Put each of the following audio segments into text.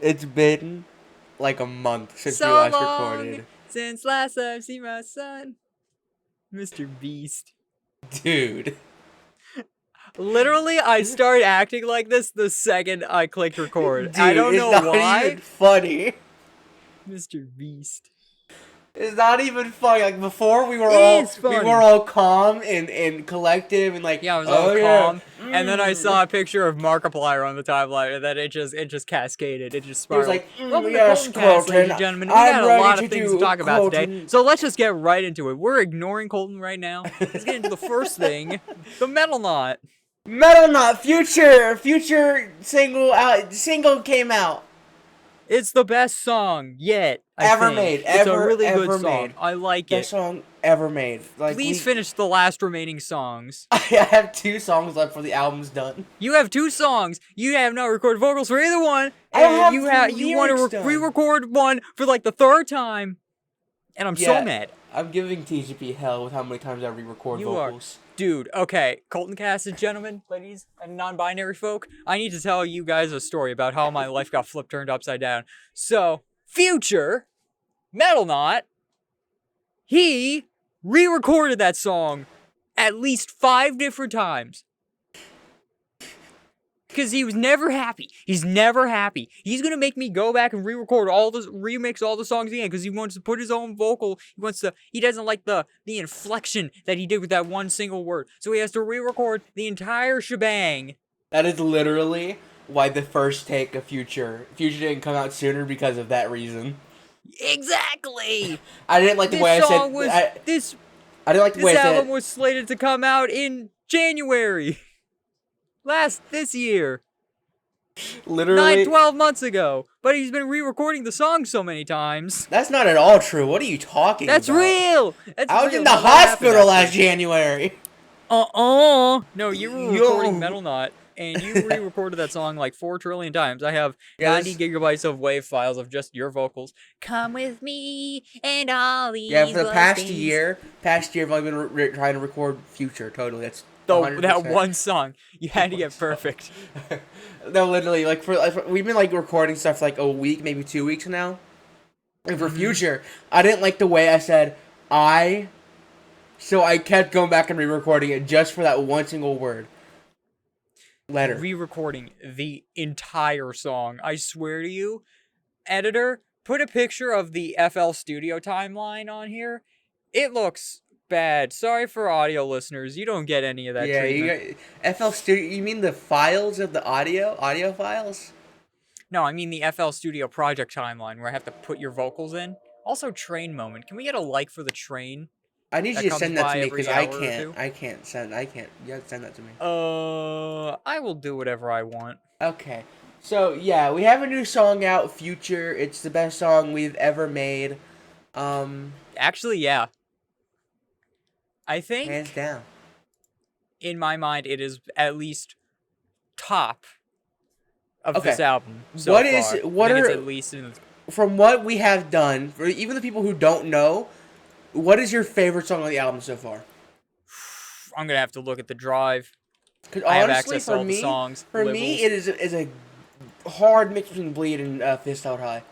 It's been like a month since we So last long recorded. since last I've seen my son, Mr. Beast. Dude. Literally, I started acting like this the second I clicked record. I Dude, don't it's know not why. even funny. Mr. Beast. It's not even funny. Like before, It is we funny. were all calm and collective and like, Yeah, I was all oh yeah, calm, and then I saw a picture of Markiplier on the timeline, and then it just cascaded. It just He was spiraled. like, Welcome to yes, Colton Cast, ladies Colton, and gentlemen. We I'm got a ready lot to of things to do talk about today, Colton. so let's just get right into it. We're ignoring Colton right now. Let's get into the first thing: the Metal Knot. Metal Knot Future single came out. It's the best song yet, I Ever think. made, It's a really good ever song. made. I like Best it. song ever made. Like Please finish the last remaining songs. I have 2 songs left for the album's done. You have 2 songs. You have not recorded vocals for either one, I don't and have you want lyrics to done. re-record one for like the 3rd time, and I'm so mad. I'm giving TGP hell with how many times I re-record You vocals. are, dude. Okay, Colton Cast, gentlemen, ladies, and non-binary folk. I need to tell you guys a story about how my life got turned upside down. So, Future Metal Knot, he re-recorded that song at least 5 different times. Because he was never happy. He's never happy. He's gonna make me go back and re-record remix all the songs again, because he wants to put his own vocal. He doesn't like the inflection that he did with that one single word. So he has to re-record the entire shebang. That is literally why the first take of Future didn't come out sooner, because of that reason. Exactly! I didn't like the way I said. This I didn't like the way I said. This album was slated to come out in January. This year. Literally 12 months ago. But he's been re-recording the song so many times. That's not at all true. What are you talking That's about? real! That's I was real. in the No, that hospital happened, last actually. January. No, you were recording Metal Knot, and you re-recorded that song like 4 trillion times. I have 90 gigabytes of WAV files of just your vocals. Come with me and all these for the past things. year, I've only been trying to record Future. Totally, that's that one song. You had to get perfect. No, literally, like we've been like recording stuff for like a week, maybe 2 weeks now. And for Future, I didn't like the way I said so I kept going back and re-recording it just for that one single word. Letter. Re-recording the entire song. I swear to you, editor, put a picture of the FL Studio timeline on here. It looks bad. Sorry for audio listeners. You don't get any of that treatment. You got FL Studio. You mean the files of the audio files? No, I mean the FL Studio project timeline where I have to put your vocals in. Also, train moment. Can we get a like for the train? I need you to send that to me, because I can't. You have to send that to me. I will do whatever I want. Okay. So, yeah, we have a new song out, Future. It's the best song we've ever made. Actually, yeah. I think, hands down, in my mind, it is at least top of this album so far. It's at least in from what we have done, for even the people who don't know, what is your favorite song on the album so far? I'm gonna have to look at the drive. Because I have access to all the songs. For me, it is a hard mix between Bleed and Fist Out High.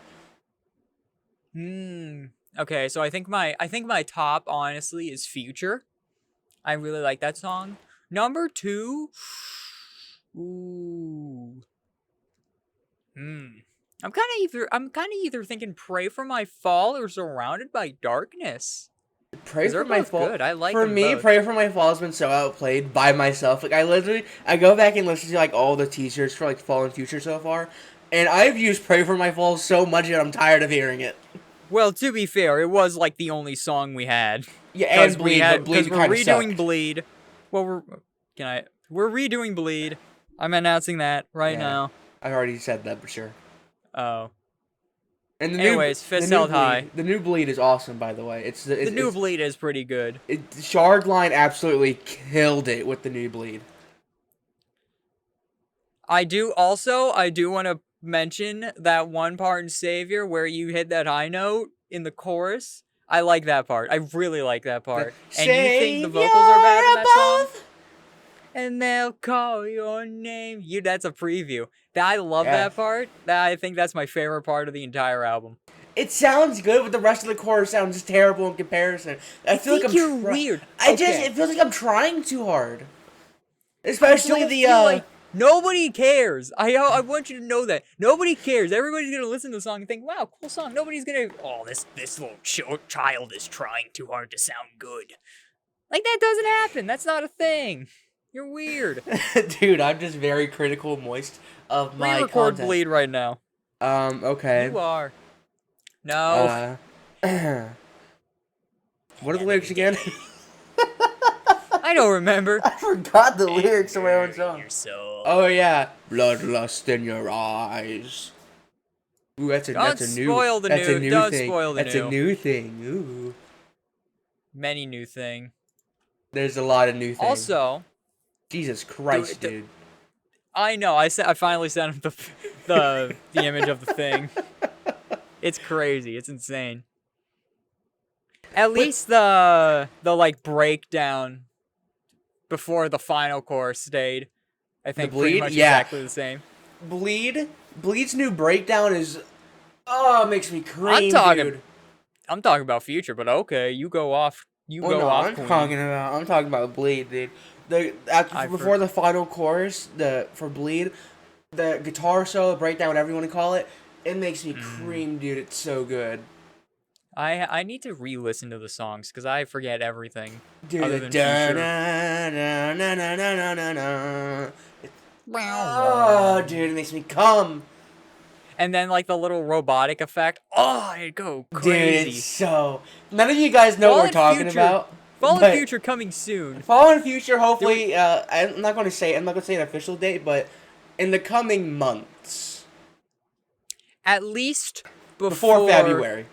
Okay, so I think my top, honestly, is Future. I really like that song. Number 2, ooh, I'm kind of either thinking "Pray for My Fall" or "Surrounded by Darkness." Pray for My Fall. Good. I like for them me, both. Pray for My Fall has been so outplayed by myself. Like I go back and listen to like all the teasers for like Fall and Future so far, and I've used Pray for My Fall so much that I'm tired of hearing it. Well, to be fair, it was like the only song we had. Yeah, and Bleed, but Bleed we're redoing Bleed. Well, we're redoing Bleed. I'm announcing that right now. I already said that for sure. Oh. And Anyways, Fist Held High. The new Bleed is awesome, by the way. The new Bleed is pretty good. Shardline absolutely killed it with the new Bleed. I do want to mention that one part in Savior where you hit that high note in the chorus. I like that part. I really like that part. And you think the vocals are bad in that song? And they'll call your name. That's a preview. I love Yeah. that part. I think that's my favorite part of the entire album. It sounds good, but the rest of the chorus sounds terrible in comparison. I feel like you're weird. It feels like I'm trying too hard. I Especially don't the feel like nobody cares. I want you to know that nobody cares. Everybody's gonna listen to the song and think, "Wow, cool song." Nobody's gonna. Oh, this little child is trying too hard to sound good. Like that doesn't happen. That's not a thing. You're weird. Dude, I'm just very critical, moist of my Re-record content. Bleed right now. Okay. You are. No. What are the lyrics again? I don't remember. I forgot the lyrics of my own song. Soul. Oh yeah, bloodlust in your eyes. Ooh, that's a new Don't spoil the That's new. a new thing. Ooh, Many new thing. there's a lot of new things. Also, Jesus Christ, dude. I know. I finally sent him the image of the thing. It's crazy. It's insane. At least the like breakdown before the final chorus stayed. I think pretty much exactly the same. Bleed's new breakdown is makes me cream, dude. I'm talking about Future, but okay, you go off. I'm talking about Bleed, dude. Before the final chorus, for Bleed, the guitar solo, breakdown, whatever you want to call it, it makes me cream, dude. It's so good. I need to re-listen to the songs because I forget everything. Dude, other than oh, dude, it makes me come. And then like the little robotic effect. Oh, it'd go crazy. Dude, it's so. None of you guys know what we're talking about. Fallen Future coming soon. Fallen Future, hopefully. I'm not going to say an official date, but in the coming months. At least before February.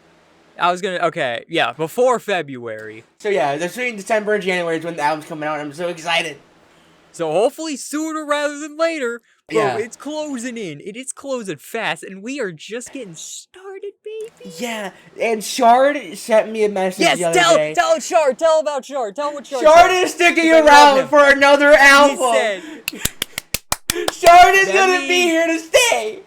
Before February. So yeah, between December and January is when the album's coming out, and I'm so excited. So hopefully sooner rather than later. Bro, yeah. It's closing in. It is closing fast, and we are just getting started, baby. Yeah, and Shard sent me a message the other day. Tell Shard. Tell about Shard. Tell what Shard Shard is sticking around for another album. He said, Shard is going to be here to stay.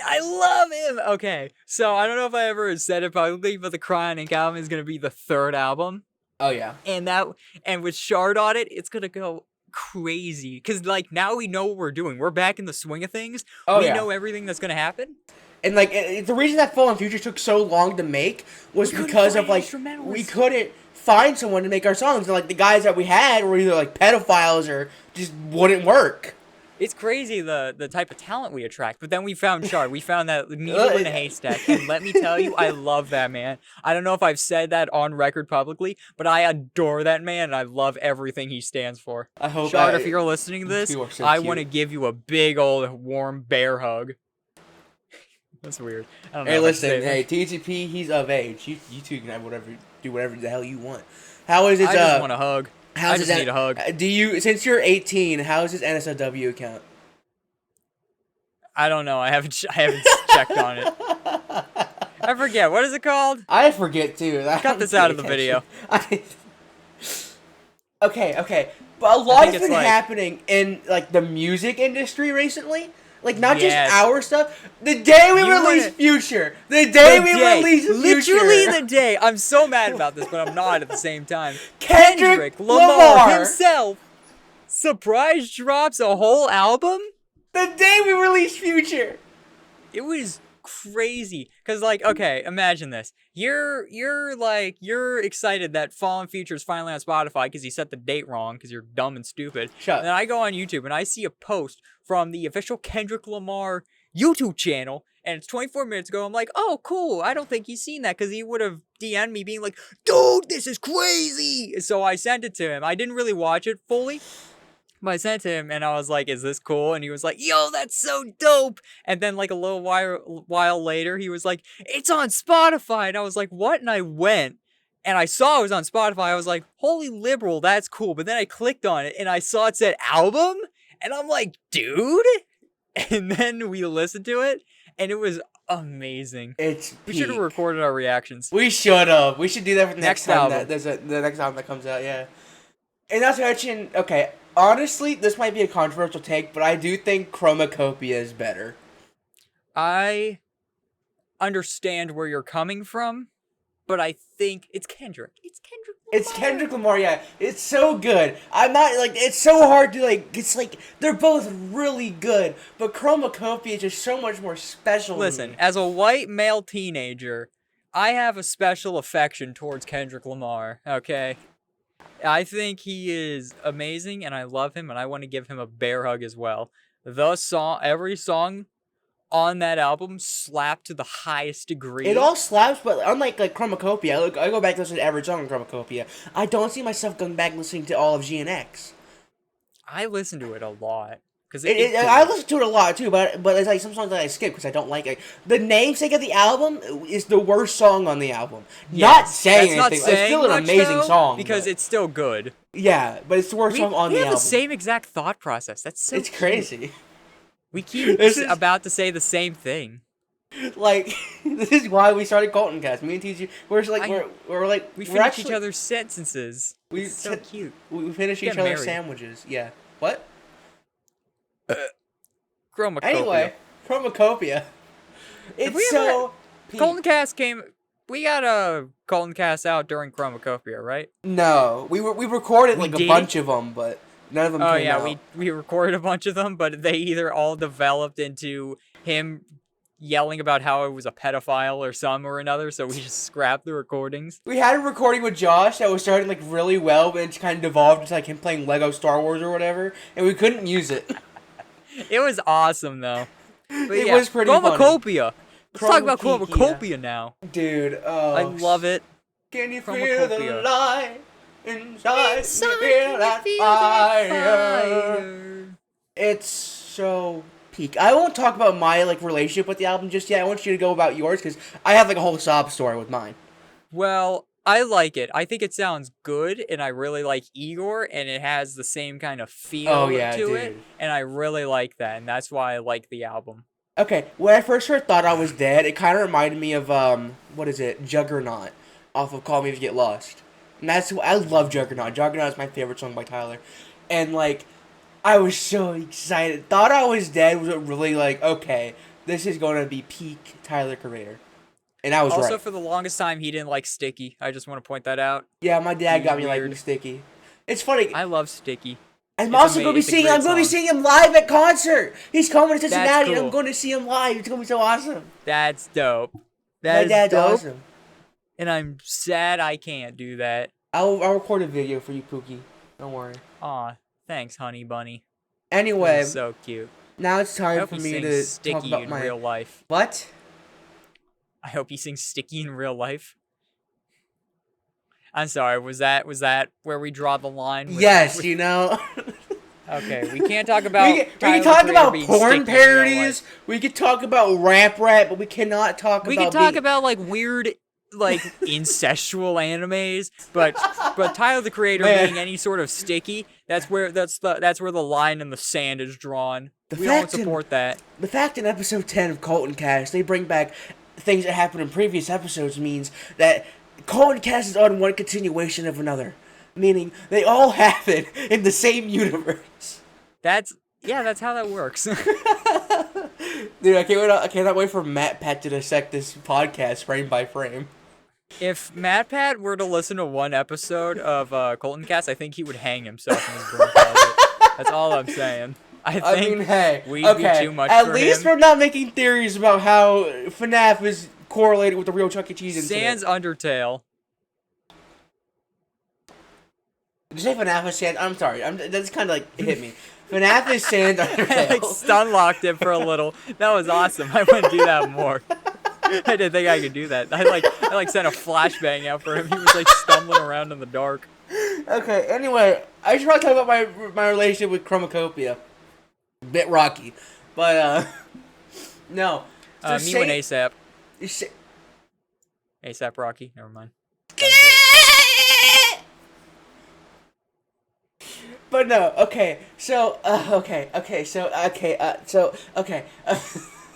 I love him. Okay, so I don't know if I ever said it publicly, but the Cryonic album is gonna be the third album. Oh yeah. And with Shard on it, it's gonna go crazy. Cause like now we know what we're doing. We're back in the swing of things. We know everything that's gonna happen. And like the reason that Fallen Future took so long to make was because of like we couldn't find someone to make our songs. And like the guys that we had were either like pedophiles or just wouldn't work. It's crazy the type of talent we attract. But then we found Shard. We found that needle in a haystack. And let me tell you, I love that man. I don't know if I've said that on record publicly, but I adore that man and I love everything he stands for. I hope Shard, if you're listening to this, I want to give you a big old warm bear hug. That's weird. I don't know. Hey, listen, TGP, he's of age. You two can have do whatever the hell you want. How is it? I just want a hug. I just need a hug. Since you're 18, how is his NSFW account? I don't know. I haven't checked on it. I forget. What is it called? I forget too. Cut this out of the video. Okay. But a lot has been happening in like the music industry recently. Like not just our stuff. The day we release Future. Literally the day. I'm so mad about this, but I'm not at the same time. Kendrick Lamar himself surprise drops a whole album. The day we release Future. It was crazy. Cause like, okay, imagine this. You're excited that Fallen Future is finally on Spotify because you set the date wrong because you're dumb and stupid. Shut up. And then I go on YouTube and I see a post from the official Kendrick Lamar YouTube channel, and it's 24 minutes ago. I'm like, oh, cool. I don't think he's seen that because he would have DM'd me being like, dude, this is crazy. So I sent it to him. I didn't really watch it fully. But I sent it to him and I was like, is this cool? And he was like, yo, that's so dope. And then like a little while later, he was like, it's on Spotify. And I was like, what? And I went and I saw it was on Spotify. I was like, holy liberal, that's cool. But then I clicked on it and I saw it said album. And I'm like, dude. And then we listened to it and it was amazing. We should have recorded our reactions. We should have. We should do that for the next time. The next album that comes out, yeah. And not to mention, okay, honestly, this might be a controversial take, but I do think Chromacopia is better. I understand where you're coming from, but I think it's Kendrick. It's Kendrick Lamar. It's Kendrick Lamar, yeah. It's so good. I'm not, like, it's so hard to, like, it's like, they're both really good, but Chromacopia is just so much more special to Listen, me. as a white male teenager, I have a special affection towards Kendrick Lamar, okay? I think he is amazing, and I love him, and I want to give him a bear hug as well. Every song on that album slapped to the highest degree. It all slaps, but unlike, like, Chromacopia, I go back to listen to every song in Chromacopia. I don't see myself going back and listening to all of GNX. I listen to it a lot. I listen to it a lot too, but it's like some songs that I skip because I don't like it. The namesake of the album is the worst song on the album. Yes, not saying that's anything. Not saying it's still an amazing though, song because but, it's still good. Yeah, but it's the worst song on the album. We have the same exact thought process. That's so. It's crazy. We keep about to say the same thing. Like this is why we started Colton Cast. Me and TG, we're like we finish each other's sentences. It's so cute. We finish each other's sandwiches. Yeah. What? Chromacopia. Anyway, Chromacopia. It's so. Colton Cast came. We got a Colton Cast out during Chromacopia, right? No, we recorded like a bunch of them, but none of them came out. Oh yeah, we recorded a bunch of them, but they either all developed into him yelling about how it was a pedophile or some or another, so we just scrapped the recordings. We had a recording with Josh that was starting like really well, but it kind of devolved into like him playing Lego Star Wars or whatever, and we couldn't use it. It was awesome though. But it was pretty Chromacopia. Let's talk about Chromacopia now. Dude, I love it. Can you feel the light inside? Feel that fire. It's so peak. I won't talk about my like relationship with the album just yet. I want you to go about yours because I have like a whole sob story with mine. Well, I like it. I think it sounds good, and I really like Igor, and it has the same kind of feel to it, and I really like that, and that's why I like the album. Okay, when I first heard Thought I Was Dead, it kind of reminded me of, what is it, Juggernaut, off of Call Me If You Get Lost. And I love Juggernaut. Juggernaut is my favorite song by Tyler. And, like, I was so excited. Thought I Was Dead was really like, okay, this is going to be peak Tyler career. And I was right. Also, for the longest time, he didn't like Sticky. I just want to point that out. Yeah, my dad got me liking Sticky. It's funny. I love Sticky. I'm also going to be seeing him live at concert. He's coming to Cincinnati, and I'm going to see him live. It's going to be so awesome. That's dope. My dad's awesome. And I'm sad I can't do that. I'll record a video for you, Pookie. Don't worry. Aw, thanks, honey bunny. Anyway, so cute. Now it's time for me to Sticky talk about in my real life. What? I hope he sings Sticky in real life. I'm sorry, was that where we draw the line? Yes, you know. Okay, we can't talk about. we can talk about porn parodies. We could talk about rap, but we cannot talk about. We can talk about like weird, like incestual animes, but Tyler the Creator being any sort of Sticky, that's where the line in the sand is drawn. We don't support that. The fact in episode 10 of Colton Cast they bring back things that happened in previous episodes means that Colton Cast is on one continuation of another. Meaning they all happen in the same universe. That's how that works. Dude, I cannot wait for MatPat to dissect this podcast frame by frame. If MatPat were to listen to one episode of Colton Cast, I think he would hang himself in his broom closet. That's all I'm saying. I mean, hey, we'd be too much at for least him. we're not making theories about how FNAF is correlated with the real Chuck E. Cheese incident. Sans Undertale. Did you say FNAF is Sans? I'm sorry. That's kind of like it hit me. FNAF is Sans Undertale. I like stun locked him for a little. That was awesome. I want to do that more. I didn't think I could do that. I sent a flashbang out for him. He was like stumbling around in the dark. Okay. Anyway, I just want to talk about my relationship with Chromacopia. Bit rocky, but no. Me and ASAP. ASAP Rocky. Never mind. But no, okay, so,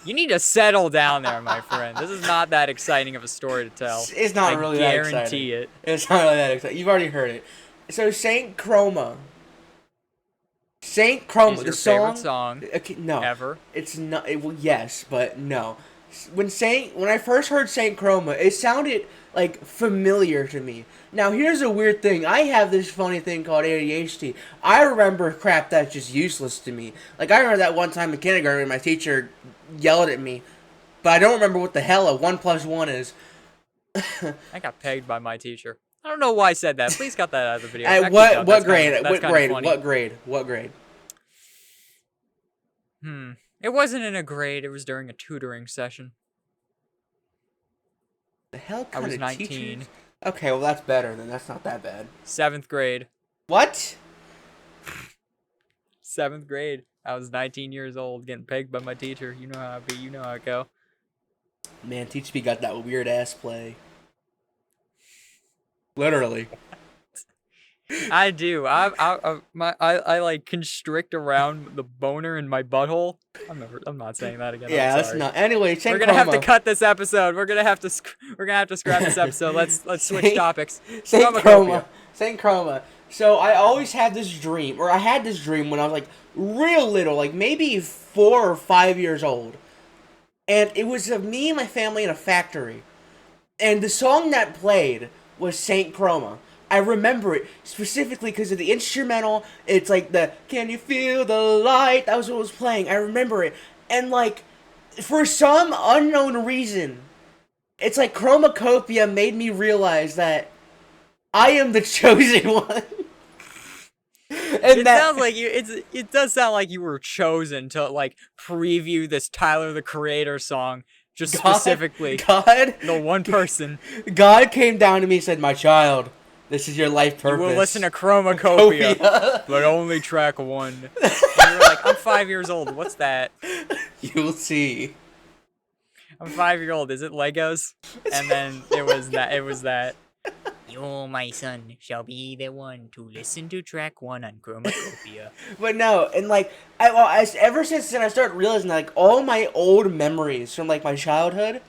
You need to settle down there, my friend. This is not that exciting of a story to tell. It's not really that exciting. I guarantee it. It's not really that exciting. You've already heard it. So, Saint Chroma. Saint Chroma, Is the your favorite song. song Okay, no, ever? it's not. Well, yes, but no. When I first heard Saint Chroma, it sounded like familiar to me. Now here's a weird thing. I have this funny thing called ADHD. I remember crap that's just useless to me. Like I remember that one time in kindergarten, my teacher yelled at me, but I don't remember what the hell a 1+1 is. I got pegged by my teacher. I don't know why I said that. Please cut that out of the video. At Actually, don't. what grade? That's What kind grade? of funny. What grade? What grade? It wasn't in a grade. It was during a tutoring session. The hell I kind was of 19. teachers? Okay, well that's better then. That's not that bad. 7th grade. What? 7th grade. I was 19 years old, getting pegged by my teacher. You know how it be. You know how it go. Man, Teach Me got that weird ass play. Literally. I do. I like constrict around the boner in my butthole. I'm not saying that again. Yeah, I'm that's sorry. not. Anyway, Saint We're gonna have to Chroma. cut this episode. We're gonna have to scrap this episode. Let's switch topics. Saint Chromacopia. Chroma. Saint Chroma. So I always had this dream, or I had this dream when I was like real little, like maybe 4 or 5 years old, and it was of me and my family in a factory, and the song that played was Saint Chroma. I remember it specifically because of the instrumental. It's like the "Can you feel the light?" That was what was playing. I remember it, and like for some unknown reason, it's like Chromacopia made me realize that I am the chosen one. And It sounds like you. It does sound like you were chosen to like preview this Tyler the Creator song. Just specifically, the one person. God came down to me and said, "My child, this is your life purpose. You will listen to Chromacopia, but only track 1." And you're like, I'm 5 years old. What's that? You'll see. I'm 5 years old. Is it Legos? And then it was that. You, my son, shall be the one to listen to track 1 on Chromacopia. But no, and like, ever since then, I started realizing that, like, all my old memories from, like, my childhood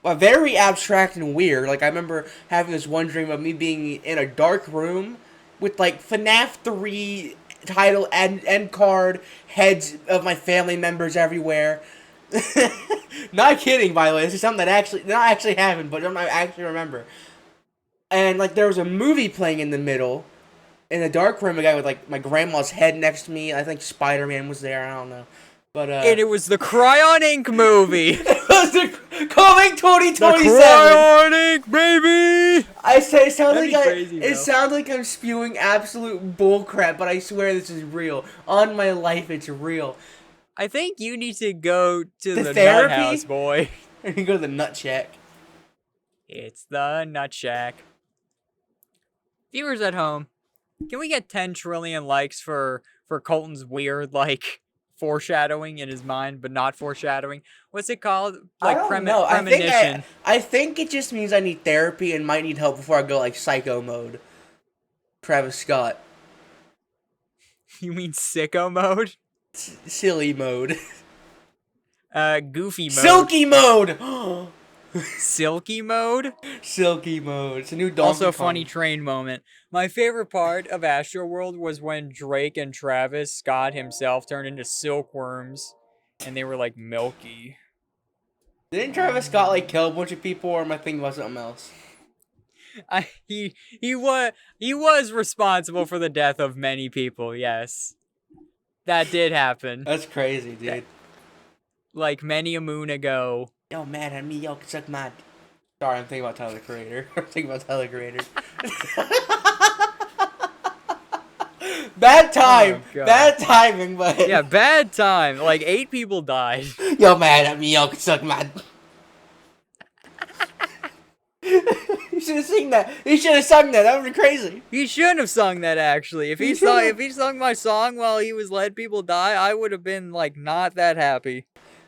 are very abstract and weird. Like, I remember having this one dream of me being in a dark room with, like, FNAF 3 title end card, heads of my family members everywhere. Not kidding, by the way. This is something that not actually happened, but I actually remember. And, like, there was a movie playing in the middle. In a dark room, a guy with, like, my grandma's head next to me. I think Spider-Man was there. I don't know. But, And it was the Cryon Ink movie. It was the coming 2027. The Cryon Ink, baby. I say it sounds That'd like be crazy, it though. sounds like I'm spewing absolute bullcrap, but I swear this is real. On my life, it's real. I think you need to go to the Nut therapy? House, boy. You can go to the Nut Shack. It's the Nut Shack. Viewers at home, can we get 10 trillion likes for Colton's weird, like, foreshadowing in his mind, but not foreshadowing? What's it called? Like, I don't know. premonition. I think it just means I need therapy and might need help before I go, like, psycho mode. Travis Scott. You mean sicko mode? Silly mode. Goofy mode. Silky mode! Silky mode? Silky mode. It's a new Donkey Also, Kong. funny train moment. My favorite part of Astroworld was when Drake and Travis Scott himself turned into silkworms, and they were like milky. Didn't Travis Scott, like, kill a bunch of people, or am I thinking about something else? He was responsible for the death of many people. Yes, that did happen. That's crazy, dude. Like many a moon ago. Yo, man, I mean, yo, suck my... Sorry, I'm thinking about Tyler the Creator. I'm thinking about Tyler the Creator. Bad time. Oh, bad timing, but... Yeah, bad time. Like 8 people died. Yo, man, I mean, yo, suck my... You should have sung that. He should have sung that. That would be crazy. He shouldn't have sung that, actually. If he sung my song while he was letting people die, I would have been like not that happy.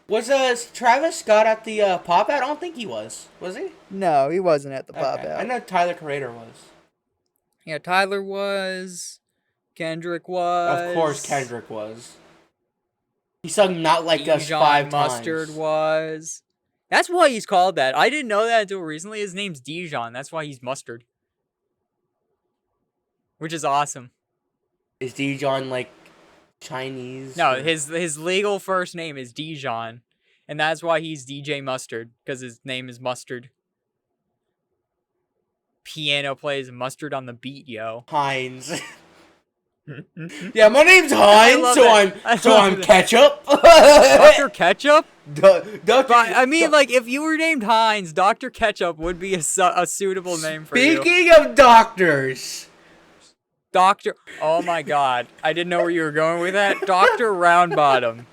Was Travis Scott at the pop out? I don't think he was. Was he? No, he wasn't at the pop Okay. out. I know Tyler the Creator was. Yeah, Tyler was. Kendrick was. Of course, Kendrick was. He sung "Not Like Us" 5 Mustard times. was. That's why he's called that. I didn't know that until recently. His name's Dijon. That's why he's Mustard. Which is awesome. Is Dijon like Chinese. No, or- his legal first name is Dijon, and that's why he's DJ Mustard, because his name is Mustard. Piano plays Mustard on the beat, yo. Heinz. Yeah, my name's Heinz, so I'm Ketchup. Dr. Ketchup? Doctor. But, I mean, like, if you were named Heinz, Dr. Ketchup would be a suitable name for you. Speaking of doctors. Doctor. Oh my god. I didn't know where you were going with that. Dr. Roundbottom.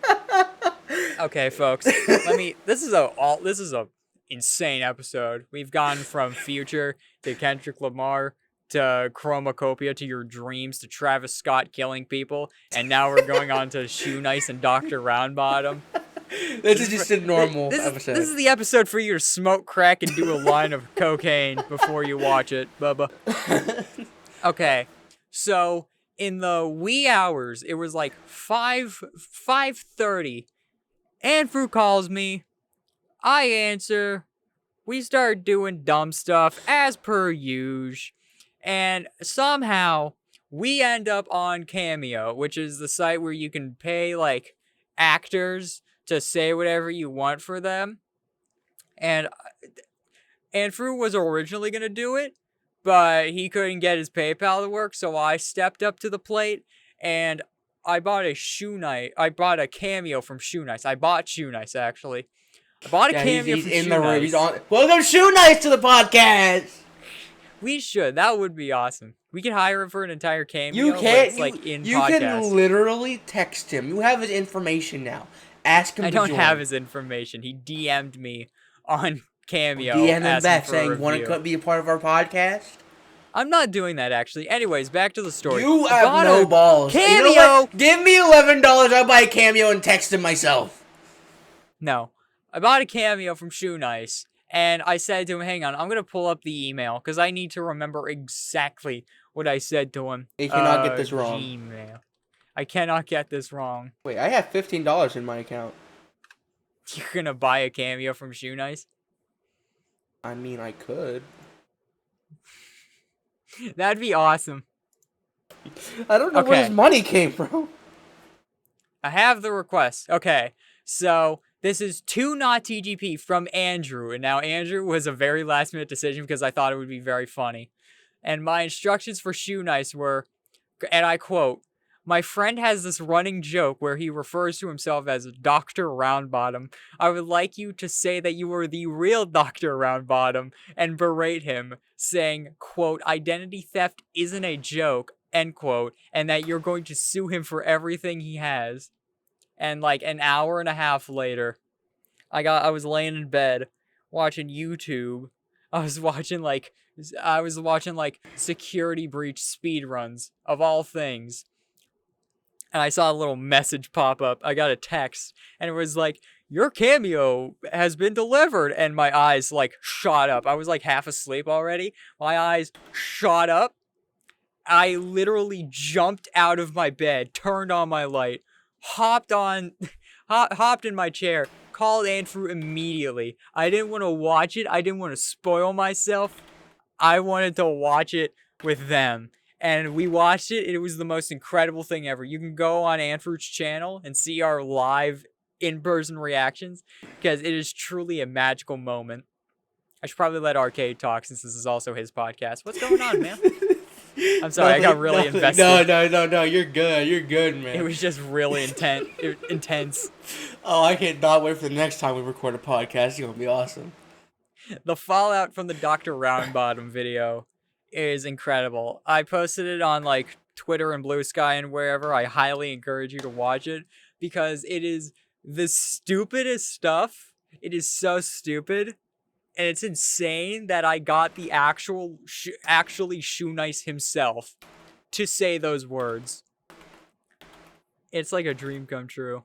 Okay, folks. This is a insane episode. We've gone from Future to Kendrick Lamar to Chromacopia to your dreams to Travis Scott killing people, and now we're going on to Shoe Nice and Dr. Roundbottom. This is just a normal episode. This is the episode for you to smoke crack and do a line of cocaine before you watch it, Bubba. Okay, so in the wee hours, it was like 5:30. Andrew calls me. I answer. We start doing dumb stuff as per usual. And somehow we end up on Cameo, which is the site where you can pay like actors to say whatever you want for them. And Andrew was originally going to do it, but he couldn't get his PayPal to work, so I stepped up to the plate and I bought a Cameo from Shoe Nice. I bought Shoe Nice, actually. I bought a Cameo he's from in Shoe the room. Nice. He's on. Welcome, Shoe Nice, to the podcast. We should. That would be awesome. We could hire him for an entire cameo. You can't. It's like in you podcast. can literally text him. You have his information now. Ask him. I to don't join. have his information. He DM'd me on Cameo. DM him asking back for a saying, "Want review. to be a part of our podcast?" I'm not doing that, actually. Anyways, back to the story. You I have bought no a balls. Cameo. You know what? Give me $11. I'll buy a Cameo and text him myself. No. I bought a Cameo from Shoe Nice, and I said to him, hang on, I'm going to pull up the email, because I need to remember exactly what I said to him. You cannot get this wrong. Gmail. I cannot get this wrong. Wait, I have $15 in my account. You're going to buy a Cameo from Shoe Nice? I mean, I could. That'd be awesome. I don't know where this money came from. I have the request. Okay, so this is to NotTGP from Andrew. And now Andrew was a very last minute decision because I thought it would be very funny. And my instructions for Shoe Nice were, and I quote, "My friend has this running joke where he refers to himself as Dr. Roundbottom. I would like you to say that you are the real Dr. Roundbottom and berate him, saying, quote, identity theft isn't a joke, end quote, and that you're going to sue him for everything he has." And like an hour and a half later, I was laying in bed watching YouTube. I was watching like security breach speedruns of all things. And I saw a little message pop up. I got a text, and it was like, "Your Cameo has been delivered." And my eyes like shot up. I was like half asleep already. My eyes shot up. I literally jumped out of my bed, turned on my light, hopped in my chair, called Andrew immediately. I didn't want to watch it. I didn't want to spoil myself. I wanted to watch it with them. And we watched it. It was the most incredible thing ever. You can go on Andrew's channel and see our live in-person reactions, because it is truly a magical moment. I should probably let Arcade talk since this is also his podcast. What's going on, man? I'm sorry, I got really invested. No, you're good. You're good, man. It was just really intense. Oh, I cannot wait for the next time we record a podcast. It's going to be awesome. The fallout from the Dr. Roundbottom video is incredible. I posted it on like Twitter and Blue Sky and wherever. I highly encourage you to watch it because it is the stupidest stuff. It is so stupid. And it's insane that I got the actually Shoe Nice himself to say those words. It's like a dream come true.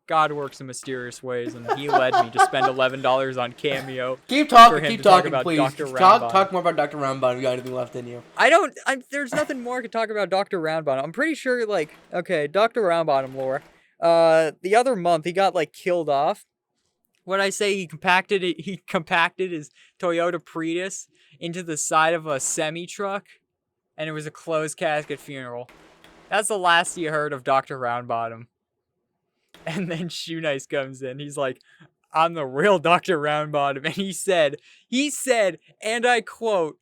God works in mysterious ways, and he led me to spend $11 on Cameo. Keep talking, about please. Dr. Talk more about Dr. Roundbottom. You got anything left in you? There's nothing more I could talk about Dr. Roundbottom. I'm pretty sure, like, okay, Dr. Roundbottom lore. The other month, he got, like, killed off. When I say he compacted his Toyota Prius into the side of a semi-truck, and it was a closed casket funeral. That's the last you heard of Dr. Roundbottom. And then Shoe Nice comes in. He's like, I'm the real Dr. Roundbottom. And he said, and I quote,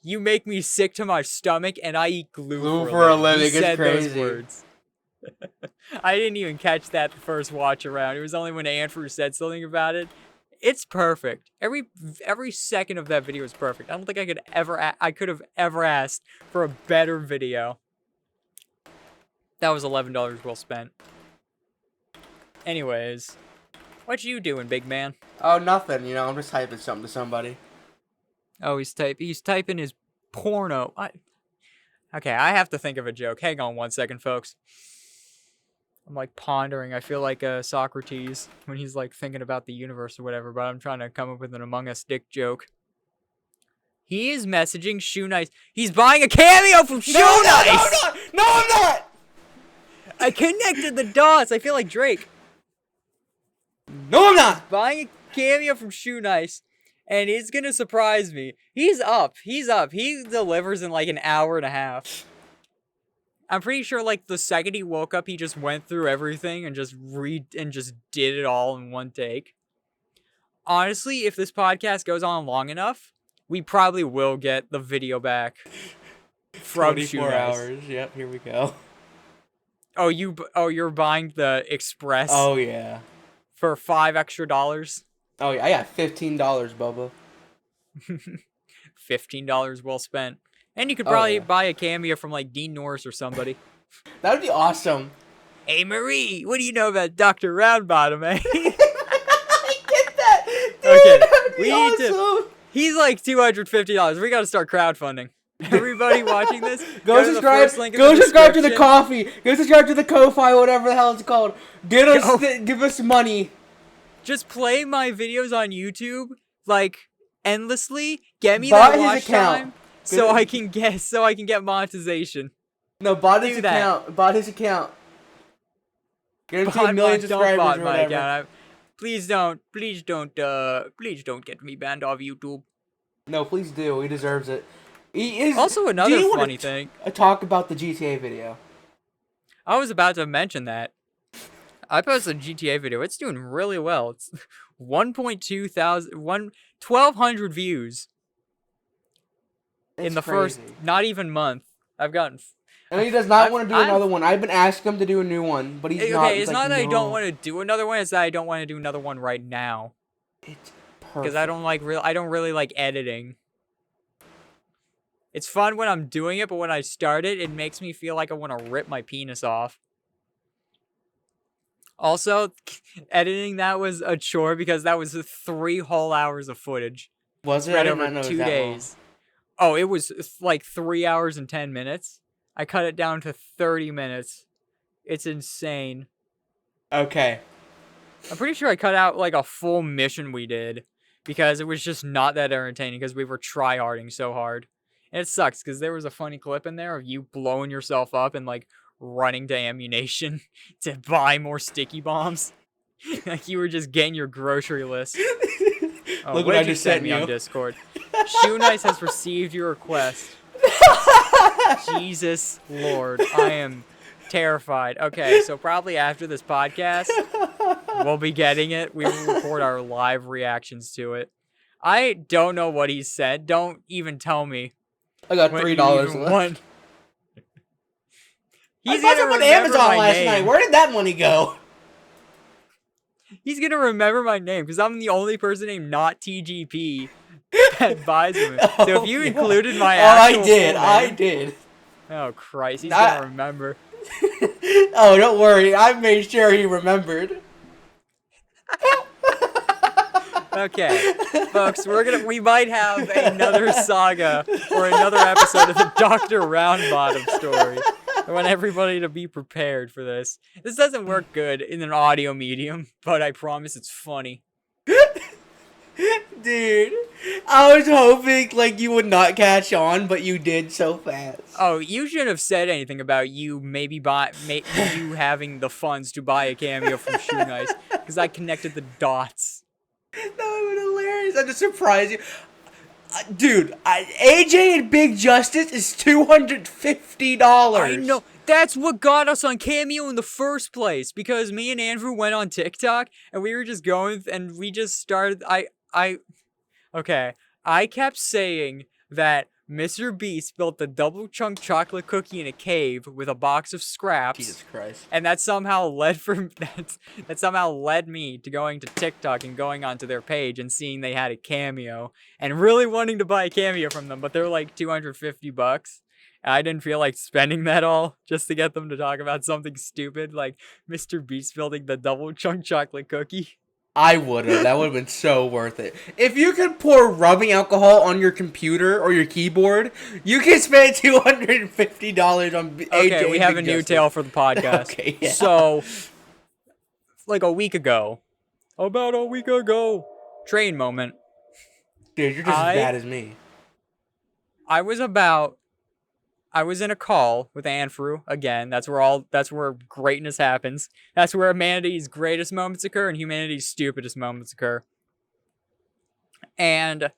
"You make me sick to my stomach and I eat glue for a living." He said those words. I didn't even catch that the first watch around. It was only when Andrew said something about it. It's perfect. Every second of that video is perfect. I don't think I could have ever asked for a better video. That was $11 well spent. Anyways, what you doing, big man? Oh, nothing. You know, I'm just typing something to somebody. Oh, he's typing his porno. Okay, I have to think of a joke. Hang on 1 second, folks. I'm like pondering. I feel like Socrates when he's like thinking about the universe or whatever, but I'm trying to come up with an Among Us dick joke. He is messaging Shoe Nice. He's buying a cameo from Shoe Nice! No, I'm not! I connected the dots. I feel like Drake. No, I'm not! Buying a cameo from Shoe Nice, and it's gonna surprise me. He's up. He delivers in like an hour and a half. I'm pretty sure like the second he woke up, he just went through everything and just did it all in one take. Honestly, if this podcast goes on long enough, we probably will get the video back from 24 hours. Yep, here we go. Oh, you're buying the Express? Oh yeah. For $5 extra. Oh yeah, I got $15, Bubba. $15 well spent. And you could probably buy a cameo from like Dean Norris or somebody. That would be awesome. Hey Marie, what do you know about Dr. Roundbottom, eh? I get that. Dude, Okay, that'd be we need awesome. He's like $250. We gotta start crowdfunding. Everybody watching this, go subscribe. Go subscribe to the coffee. Go subscribe to the Ko-Fi, whatever the hell it's called. Give us money. Just play my videos on YouTube like endlessly. Get me that watch time so I can get monetization. No, bought his account. Bought his account. Get him to a million subscribers or whatever. Please don't get me banned off YouTube. No, please do. He deserves it. He is. Also, another funny thing. Talk about the GTA video. I was about to mention that. I posted a GTA video. It's doing really well. It's 1,200 views in the first not even month. I've gotten. And he does not want to do another one. I've been asking him to do a new one, but he's not. Okay, it's not that I don't want to do another one. It's that I don't want to do another one right now. It's perfect. Because I don't really like editing. It's fun when I'm doing it, but when I start it, it makes me feel like I want to rip my penis off. Also, editing that was a chore because that was 3 whole hours of footage. Was it? Spread over 2 days. Oh, it was like 3 hours and 10 minutes. I cut it down to 30 minutes. It's insane. Okay. I'm pretty sure I cut out like a full mission we did because it was just not that entertaining because we were tryharding so hard. And it sucks because there was a funny clip in there of you blowing yourself up and like running to ammunition to buy more sticky bombs. Like you were just getting your grocery list. Oh, Look what I just sent me you on Discord. Shoe Nice has received your request. Jesus Lord, I am terrified. Okay, so probably after this podcast, we'll be getting it. We will record our live reactions to it. I don't know what he said. Don't even tell me. I got $3 left. He's I bought them on Amazon last night. Where did that money go? He's gonna remember my name because I'm the only person named NotTGP that buys him. So if you included my actual full name, I did. Oh Christ, he's gonna remember. Oh, don't worry. I made sure he remembered. Okay, folks, we might have another saga or another episode of the Dr. Roundbottom story. I want everybody to be prepared for this. This doesn't work good in an audio medium, but I promise it's funny. Dude, I was hoping like you would not catch on, but you did so fast. Oh, you shouldn't have said anything about you you having the funds to buy a cameo from Shoe Nice, because I connected the dots. That would have been hilarious. I just surprised you. Dude, AJ and Big Justice is $250. I know. That's what got us on Cameo in the first place, because me and Andrew went on TikTok and we were just going and we just started. Okay. I kept saying that Mr. Beast built the double chunk chocolate cookie in a cave with a box of scraps. Jesus Christ. And that somehow led me to going to TikTok and going onto their page and seeing they had a Cameo and really wanting to buy a Cameo from them, but they're like $250. I didn't feel like spending that all just to get them to talk about something stupid like Mr. Beast building the double chunk chocolate cookie. I would have. That would have been so worth it. If you could pour rubbing alcohol on your computer or your keyboard, you can spend $250 on AJ. Okay, we have a new tale for the podcast. Okay, yeah. So, like about a week ago, train moment. Dude, you're just as bad as me. I was in a call with Andrew again. That's where greatness happens. That's where humanity's greatest moments occur and humanity's stupidest moments occur. And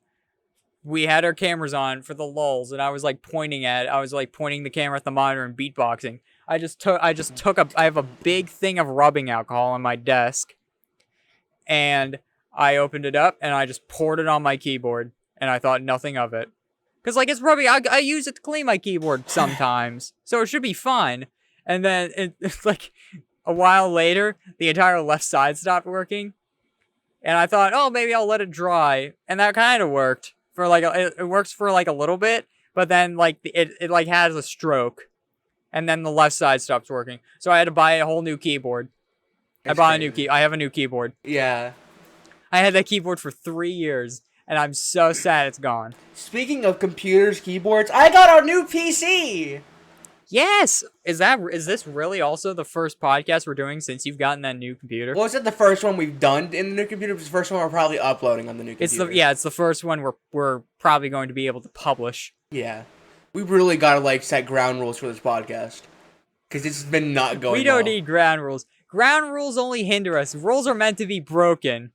we had our cameras on for the lulz, and I was pointing the camera at the monitor and beatboxing. I have a big thing of rubbing alcohol on my desk, and I opened it up and I just poured it on my keyboard, and I thought nothing of it. Because, it's rubbing. I use it to clean my keyboard sometimes. So it should be fine. And then, it's a while later, the entire left side stopped working. And I thought, oh, maybe I'll let it dry. And that kind of worked. It works for, a little bit. But then, it has a stroke. And then the left side stops working. So I had to buy a whole new keyboard. I have a new keyboard. Yeah. I had that keyboard for 3 years. And I'm so sad it's gone. Speaking of computers, keyboards, I got a new PC! Yes! Is this really also the first podcast we're doing since you've gotten that new computer? Well, it's not the first one we've done in the new computer, but it's the first one we're probably uploading on the new computer. It's the first one we're probably going to be able to publish. Yeah. We really gotta, set ground rules for this podcast. Because it's been not going We don't need ground rules. Ground rules only hinder us. Rules are meant to be broken.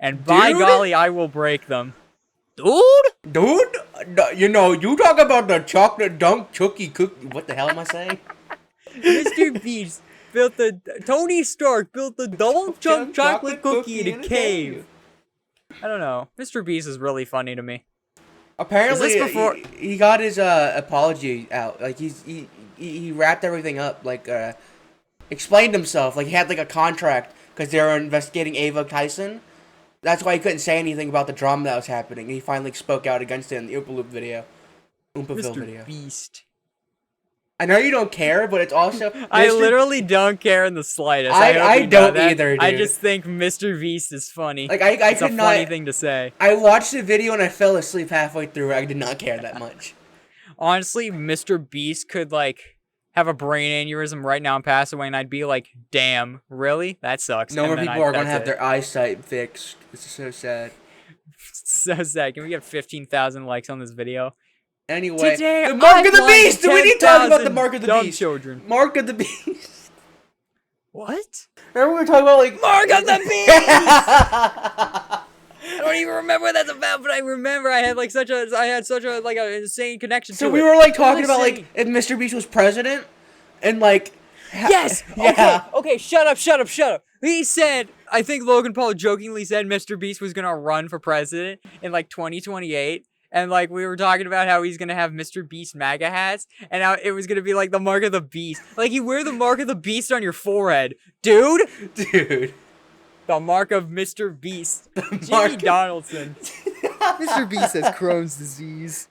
And by golly, I will break them. Dude, you talk about the chocolate dunk cookie. What the hell am I saying? Mr. Beast built Tony Stark built the double chunk chocolate cookie in a cave. I don't know. Mr. Beast is really funny to me. Apparently, he got his apology out. He wrapped everything up. Explained himself. He had a contract because they were investigating Ava Tyson. That's why he couldn't say anything about the drama that was happening. He finally spoke out against it in the Oompa video. Mr. Beast. I know you don't care, but it's also... I literally don't care in the slightest. I don't either, dude. I just think Mr. Beast is funny. It's a funny thing to say. I watched the video and I fell asleep halfway through. I did not care that much. Honestly, Mr. Beast could, have a brain aneurysm right now and pass away, and I'd be like, damn, really? That sucks. No more people are going to have their eyesight fixed. This is so sad. So sad. Can we get 15,000 likes on this video? Anyway, today, the Mark of the Beast! Do we need to talk about the Mark of the Beast? Children. Mark of the Beast. What? Remember we were talking about, Mark of the Beast! I don't even remember what that's about, but I remember I had such an insane connection to it. So we were talking about if Mr. Beast was president and yes. Yeah. Okay, shut up. He said, I think Logan Paul jokingly said Mr. Beast was going to run for president in 2028. And we were talking about how he's going to have Mr. Beast MAGA hats and how it was going to be the Mark of the Beast. You wear the Mark of the Beast on your forehead. Dude. The mark of Mr. Beast. Jimmy Donaldson. Mr. Beast has Crohn's disease.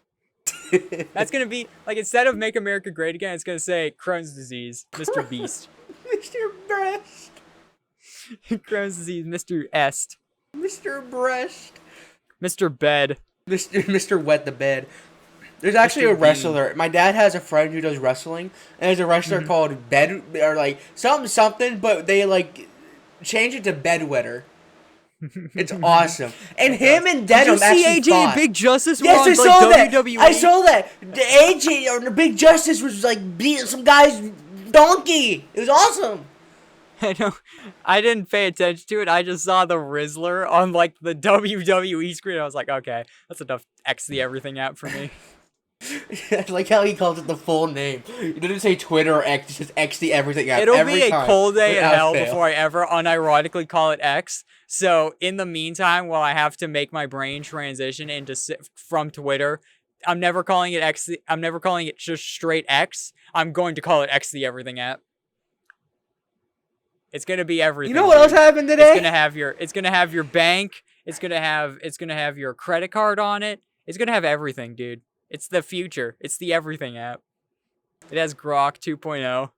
That's going to be, instead of Make America Great Again, it's going to say Crohn's disease, Mr. Beast. Mr. Breast. Crohn's disease, Mr. Est. Mr. Breast. Mr. Bed. Mr. Wet the Bed. There's actually a wrestler. My dad has a friend who does wrestling, and there's a wrestler called Bed, or something, but they change it to Bedwetter. It's awesome. And him and Denim actually Did you see AJ and Big Justice? Yes, I saw that. WWE? I saw that. The AJ or the Big Justice was beating some guy's donkey. It was awesome. I know. I didn't pay attention to it. I just saw the Rizzler on the WWE screen. I was like, okay, that's enough X the everything out for me. I like how he calls it the full name. He didn't say Twitter or X, just X the everything app. It'll every be a time, cold day in without hell fail. before I ever unironically call it X. So in the meantime, while I have to make my brain transition into from Twitter, I'm never calling it X. I'm never calling it just straight X. I'm going to call it X the everything app. It's gonna be everything. You know what else happened today? It's gonna have your. It's gonna have your bank. It's gonna have. It's gonna have your credit card on it. It's gonna have everything, dude. It's the future. It's the everything app. It has Grok 2.0.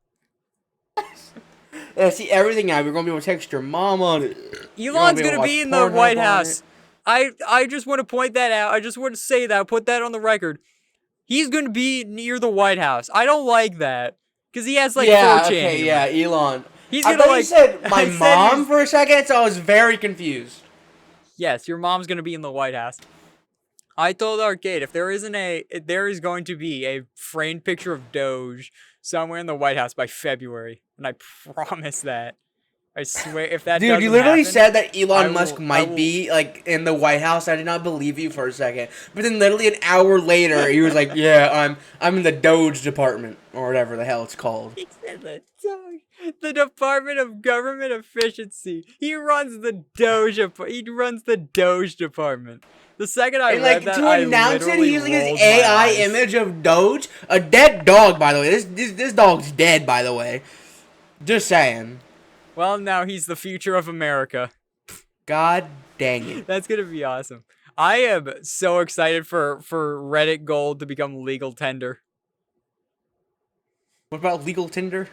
Yeah, see everything now. We're gonna be able to text your mom on it. Elon's gonna be in the White House. I just want to point that out. I just want to say that. Put that on the record. He's gonna be near the White House. I don't like that because he has like 4chan. Okay, humor. yeah, Elon. He's I gonna thought like. you said my I said mom for a second, so I was very confused. Yes, your mom's gonna be in the White House. I told Arcade if there is going to be a framed picture of Doge somewhere in the White House by February, and I promise that. I swear, if that Dude, doesn't you literally happen, said that Elon Musk I might will- be like in the White House. I did not believe you for a second, but then literally an hour later, he was like, "Yeah, I'm in the Doge department or whatever the hell it's called." He said the Doge, the Department of Government Efficiency. He runs the Doge. He runs the Doge department. The second I And read like that, to I announce it, literally he's using his rolled my AI eyes. image of Doge, a dead dog, by the way. This dog's dead, by the way. Just saying. Well, now he's the future of America. God dang it. That's gonna be awesome. I am so excited for Reddit Gold to become legal tender. What about legal Tinder?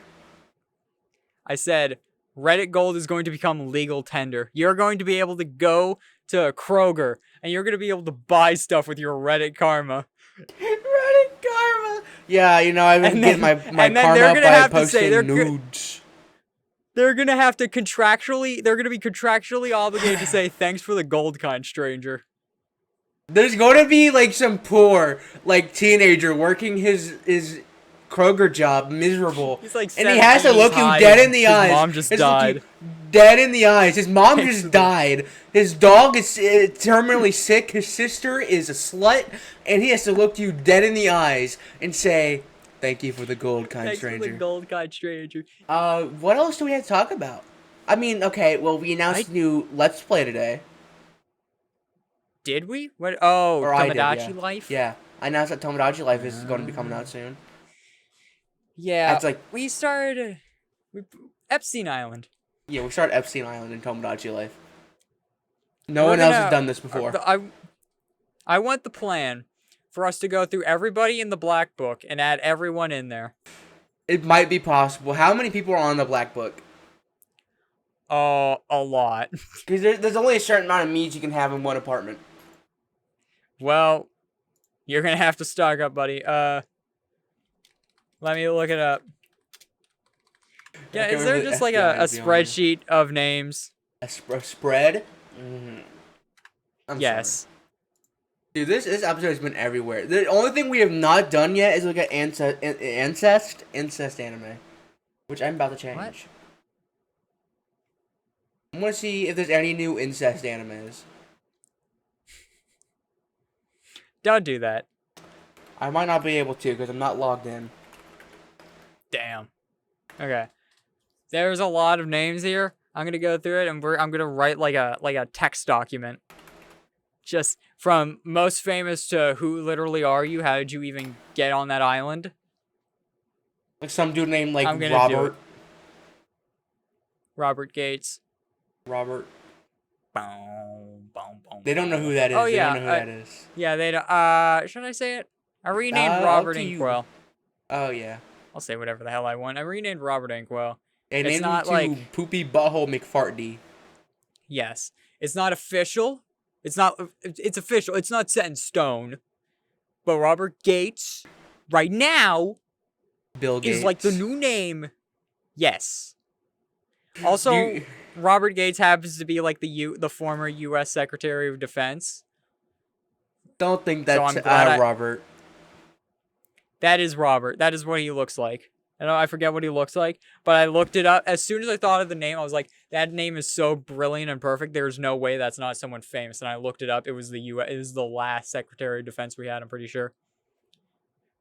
I said Reddit Gold is going to become legal tender. You're going to be able to go to Kroger and you're going to be able to buy stuff with your Reddit karma. Reddit karma. Yeah, I've been getting my and then karma they're up gonna by have to posting say nudes. They're going to have to contractually. They're going to be contractually obligated to say thanks for the gold kind, stranger. There's going to be like some poor teenager working his Kroger job, miserable. He's like and he has to look you dead in the eyes. His mom just died. Dead in the eyes. His mom just died. His dog is terminally sick. His sister is a slut, and he has to look you dead in the eyes and say, "Thank you for the gold, kind stranger." Thanks for the gold kind, stranger. What else do we have to talk about? I mean, okay, well, we announced new Let's Play today. Did we? What? Oh, Or I did, Tomodachi Life? Yeah. I announced that Tomodachi Life is going to be coming out soon. Yeah. That's like, we started Epstein Island. yeah, we started Epstein Island in Tomodachi Life. No one else has done this before. I want the plan for us to go through everybody in the Black Book and add everyone in there. It might be possible. How many people are on the Black Book? A lot. Because there's only a certain amount of meats you can have in one apartment. Well, you're gonna have to stock up, buddy. Let me look it up. Yeah, is there just like a spreadsheet of names? A spread? Mm-hmm. I'm yes. Sorry. Dude, this episode has been everywhere. The only thing we have not done yet is like an incest anime, which I'm about to change. What? I want to see if there's any new incest animes. Don't do that. I might not be able to because I'm not logged in. Damn. Okay. There's a lot of names here. I'm gonna go through it and I'm gonna write like a text document. Just from most famous to who literally are you? How did you even get on that island? Like some dude named like I'm gonna Robert. Robert Gates. Robert. Boom, boom, boom. They don't know who that is. Oh yeah. They don't know who that is. Yeah, they don't. Should I say it? I renamed Robert Inkwell. Oh yeah. I'll say whatever the hell I want. I renamed Robert Inkwell. And it's not like Poopy Butthole McFarty. Yes, it's not official. It's not. It's official. It's not set in stone. But Robert Gates, right now, Bill Gates is like the new name. Yes. Also, Robert Gates happens to be like the former U.S. Secretary of Defense. Don't think that's So Robert. That is Robert. That is what he looks like. I forget what he looks like, but I looked it up. As soon as I thought of the name, I was like, that name is so brilliant and perfect. There's no way that's not someone famous. And I looked it up. It was the last Secretary of Defense we had, I'm pretty sure.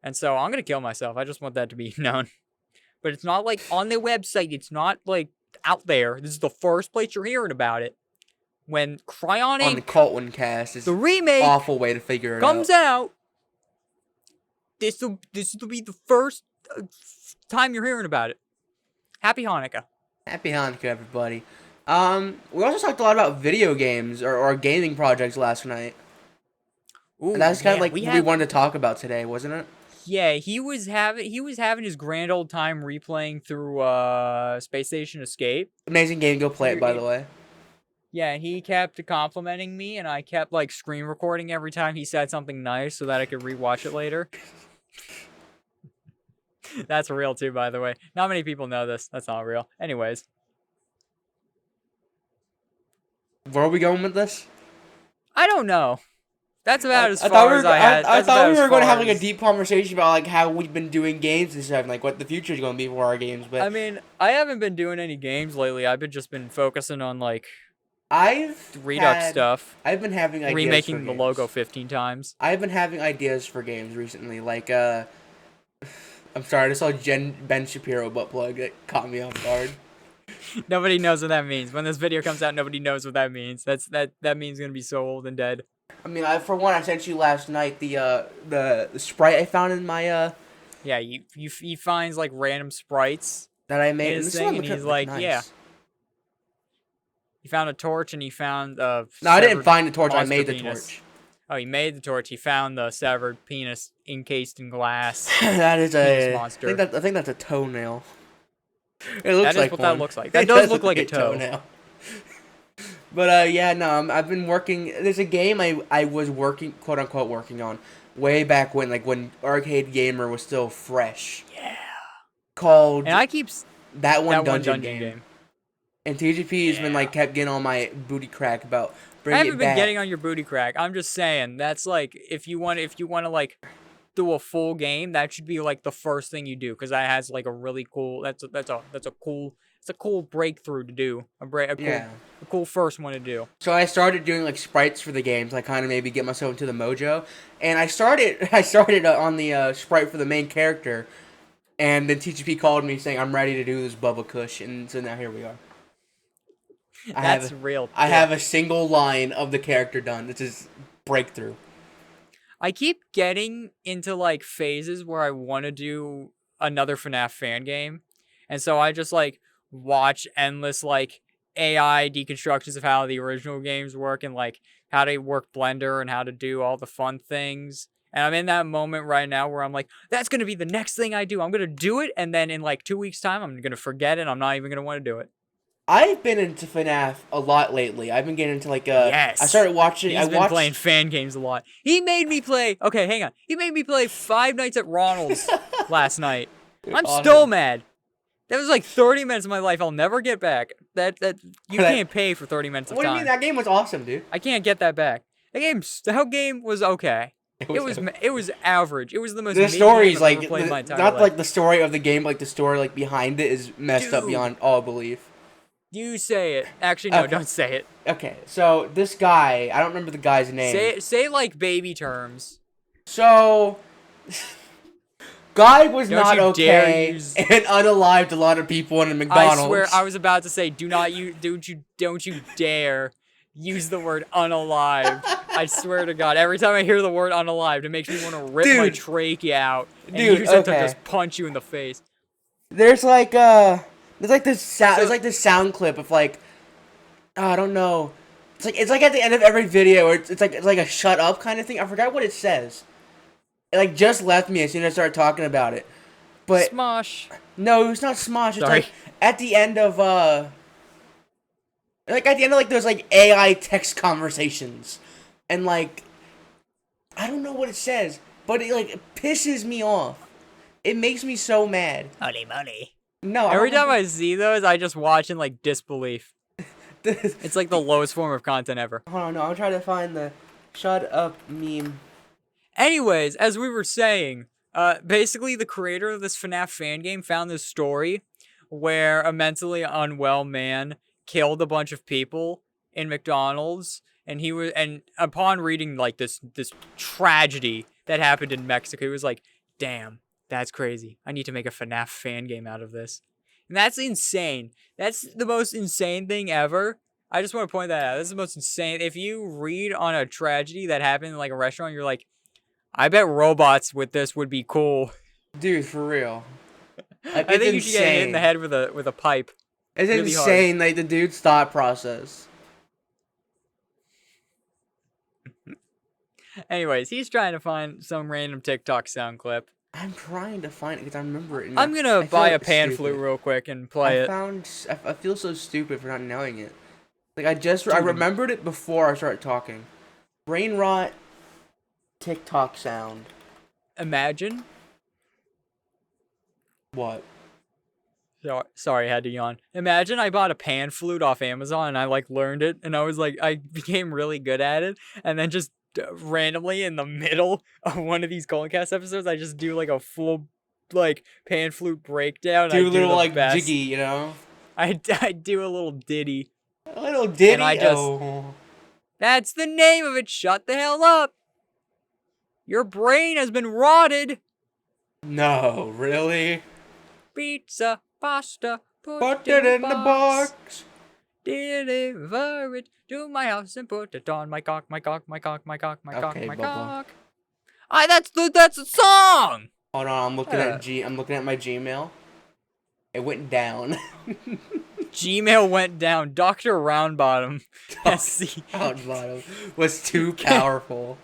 And so I'm going to kill myself. I just want that to be known. But it's not like on their website. It's not like out there. This is the first place you're hearing about it. When Cryonic on the Colton cast is the remake awful way to figure it comes out, this will be the first time you're hearing about it. Happy Hanukkah. Happy Hanukkah, everybody. We also talked a lot about video games or gaming projects last night. Ooh, and that's kind of like we what we wanted to talk about today, wasn't it? Yeah, he was having his grand old time replaying through Space Station Escape. Amazing game, go play it, by the way. Yeah, he kept complimenting me, and I kept like screen recording every time he said something nice so that I could rewatch it later. That's real too, by the way. Not many people know this. That's not real. Anyways. Where are we going with this? I don't know. That's about as far as I had. I thought we were going to have like a deep conversation about like how we've been doing games and stuff, and like what the future is going to be for our games. But I mean, I haven't been doing any games lately. I've just been focusing on like Redux stuff. I've been having ideas remaking for the logo 15 times. I've been having ideas for games recently. Like I'm sorry, I just saw Ben Shapiro butt plug that caught me off guard. Nobody knows what that means. When this video comes out, nobody knows what that means. That means gonna be so old and dead. I mean, for one, I sent you last night the sprite I found in my Yeah, he finds like random sprites that I made in his thing, and he's like, nice. Yeah. He found a torch, and he found No, I didn't find the torch. I made the torch. Oh, he made the torch. He found the severed penis encased in glass. That is a monster. I think that's a toenail. It looks like what one. That looks like. That does look like a toenail. But yeah, no, I've been working. There's a game I was working, quote unquote, working on way back when, like when Arcade Gamer was still fresh. Yeah. Called. And I keep that one dungeon game. And TGP has been like kept getting on my booty crack about bringing it back. I haven't been getting on your booty crack. I'm just saying that's like if you want to like do a full game, that should be like the first thing you do because that has like a really cool. It's a cool breakthrough to do. A cool first one to do. So I started doing like sprites for the games. I kind of maybe get myself into the mojo, and I started on the sprite for the main character, and then TGP called me saying I'm ready to do this Bubba Kush, and so now here we are. That's real. I have a single line of the character done. This is breakthrough. I keep getting into like phases where I want to do another FNAF fan game, and so I just like watch endless like AI deconstructions of how the original games work and like how to work Blender and how to do all the fun things. And I'm in that moment right now where I'm like, that's gonna be the next thing I do. I'm gonna do it, and then in like 2 weeks' time, I'm gonna forget it. I'm not even gonna want to do it. I've been into FNAF a lot lately. I've been getting into like yes. I started watching. He's been playing fan games a lot. He made me play. Okay, hang on. He made me play Five Nights at Ronald's last night. I'm still mad. That was like 30 minutes of my life I'll never get back. That you can't pay for 30 minutes of time. What do you mean? That game was awesome, dude. I can't get that back. The whole game was okay. It was average. It was the most. The story's like not like the story of the game, like the story like behind it is messed up beyond all belief. You say it. Actually, no, don't say it. Okay, so this guy, I don't remember the guy's name. Say like baby terms. So, guy was not okay and unalived a lot of people in a McDonald's. I swear, I was about to say, don't you dare use the word unalived. I swear to God, every time I hear the word unalived, it makes me want to rip my trachea out and use it to just punch you in the face. There's like this sound clip of like, I don't know. It's like at the end of every video, it's like a shut up kind of thing. I forgot what it says. It like just left me as soon as I started talking about it. But Smosh. No, it's not Smosh. It's like at the end of those like AI text conversations, and like I don't know what it says, but it pisses me off. It makes me so mad. Money. No. Every time I see those, I just watch in like disbelief. It's like the lowest form of content ever. Hold on, no, I'm trying to find the shut up meme. Anyways, as we were saying, basically the creator of this FNAF fan game found this story where a mentally unwell man killed a bunch of people in McDonald's, and upon reading like this tragedy that happened in Mexico, he was like, damn, that's crazy. I need to make a FNAF fan game out of this. And that's insane. That's the most insane thing ever. I just want to point that out. This is the most insane. If you read on a tragedy that happened in like a restaurant, you're like, I bet robots with this would be cool. Dude, for real. Like, I think you should get hit in the head with a pipe. It's really insane, hard. like the dude's thought process. Anyways, he's trying to find some random TikTok sound clip. I'm trying to find it because I remember it. I'm gonna buy a pan flute real quick and play it. I feel so stupid for not knowing it. Like I remembered it before I started talking. Brain rot. TikTok sound. Imagine. What? Sorry, I had to yawn. Imagine I bought a pan flute off Amazon and I like learned it and I was like, I became really good at it, and then just randomly in the middle of one of these Colton Cast episodes, I just do like a full like pan flute breakdown. Do a little like best. jiggy, you know? I do a little ditty. A little ditty. And I just. That's the name of it. Shut the hell up. Your brain has been rotted. No, really? Pizza, pasta, put it in the box. Deliver it to my house and put it on my cock, my cock, my cock, my cock, my cock, my cock. That's the song. Hold on, I'm looking at my Gmail. It went down. Gmail went down. Dr. Roundbottom. Roundbottom was too powerful.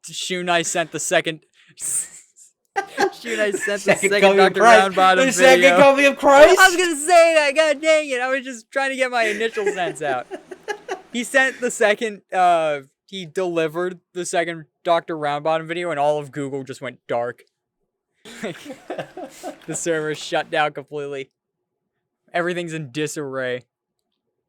Shunai sent the second. Shunai sent the second Dr. Roundbottom video. The second coming of Christ? I was gonna say that. God dang it! I was just trying to get my initial sense out. He sent the second. He delivered the second Dr. Roundbottom video, and all of Google just went dark. The server shut down completely. Everything's in disarray.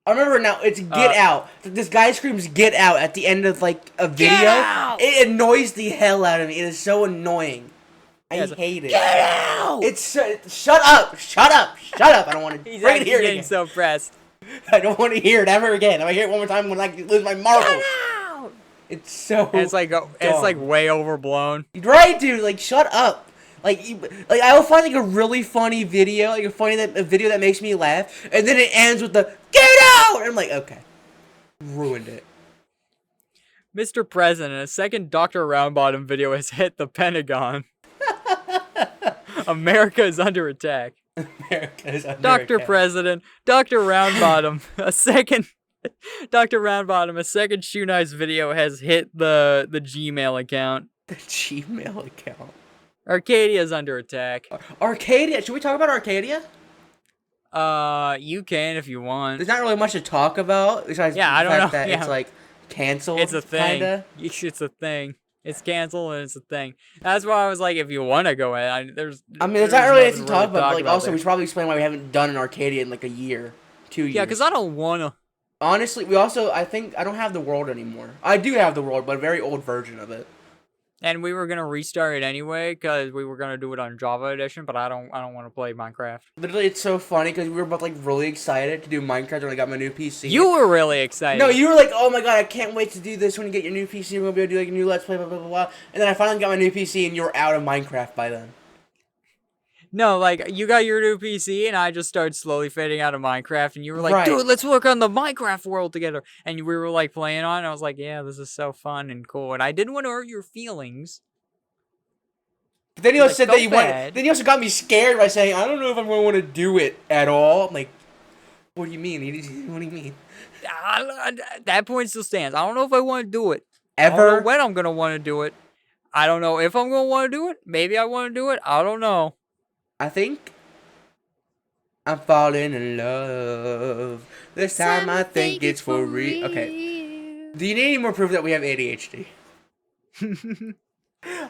I remember now, it's Get Out. This guy screams Get Out at the end of like a video. Get out! It annoys the hell out of me. It is so annoying. I hate it. Get out! It's shut up! Shut up! Shut up! I don't want to hear it getting again. so pressed. I don't want to hear it ever again. If I hear it one more time, I'm gonna lose my marbles. Get out! It's so. And it's like way overblown. Right, dude. Like, shut up. Like I will find like a really funny video, like a video that makes me laugh, and then it ends with the "Get out!" And I'm like, okay, ruined it. Mr. President, a second Dr. Roundbottom video has hit the Pentagon. America is under attack. America is under Dr. attack. President, Dr. Roundbottom, a second Shunai's video has hit the Gmail account. The Gmail account. Arcadia's under attack. Arcadia? Should we talk about Arcadia? You can if you want. There's not really much to talk about besides the fact that it's like canceled. It's a thing. Kinda. It's a thing. It's canceled and it's a thing. That's why I was like, if you want to go in, there's not really anything to talk really about. Like, also, there. we should probably explain why we haven't done an Arcadia in like a year, 2 years. Yeah, because I don't want to. Honestly, I think I don't have the world anymore. I do have the world, but a very old version of it. And we were gonna restart it anyway because we were gonna do it on Java Edition, but I don't want to play Minecraft. Literally, it's so funny because we were both like really excited to do Minecraft when I got my new PC. You were really excited. No, you were like, "Oh my god, I can't wait to do this when you get your new PC. We're gonna be able to do like a new Let's Play, blah blah blah blah." And then I finally got my new PC, and you were out of Minecraft by then. No, like, you got your new PC, and I just started slowly fading out of Minecraft, and you were like, Right. dude, let's work on the Minecraft world together. And we were, like, playing on, and I was like, yeah, this is so fun and cool. And I didn't want to hurt your feelings. But then you also Like, said go that you want. bad. Then you also got me scared by saying, "I don't know if I'm going to want to do it at all." I'm like, "What do you mean? What do you mean?" That point still stands. I don't know if I want to do it. Ever? I don't know when I'm going to want to do it. I don't know if I'm going to want to do it. Maybe I want to do it. I don't know. I think I'm falling in love. This time I think it's for real. Okay. Do you need any more proof that we have ADHD?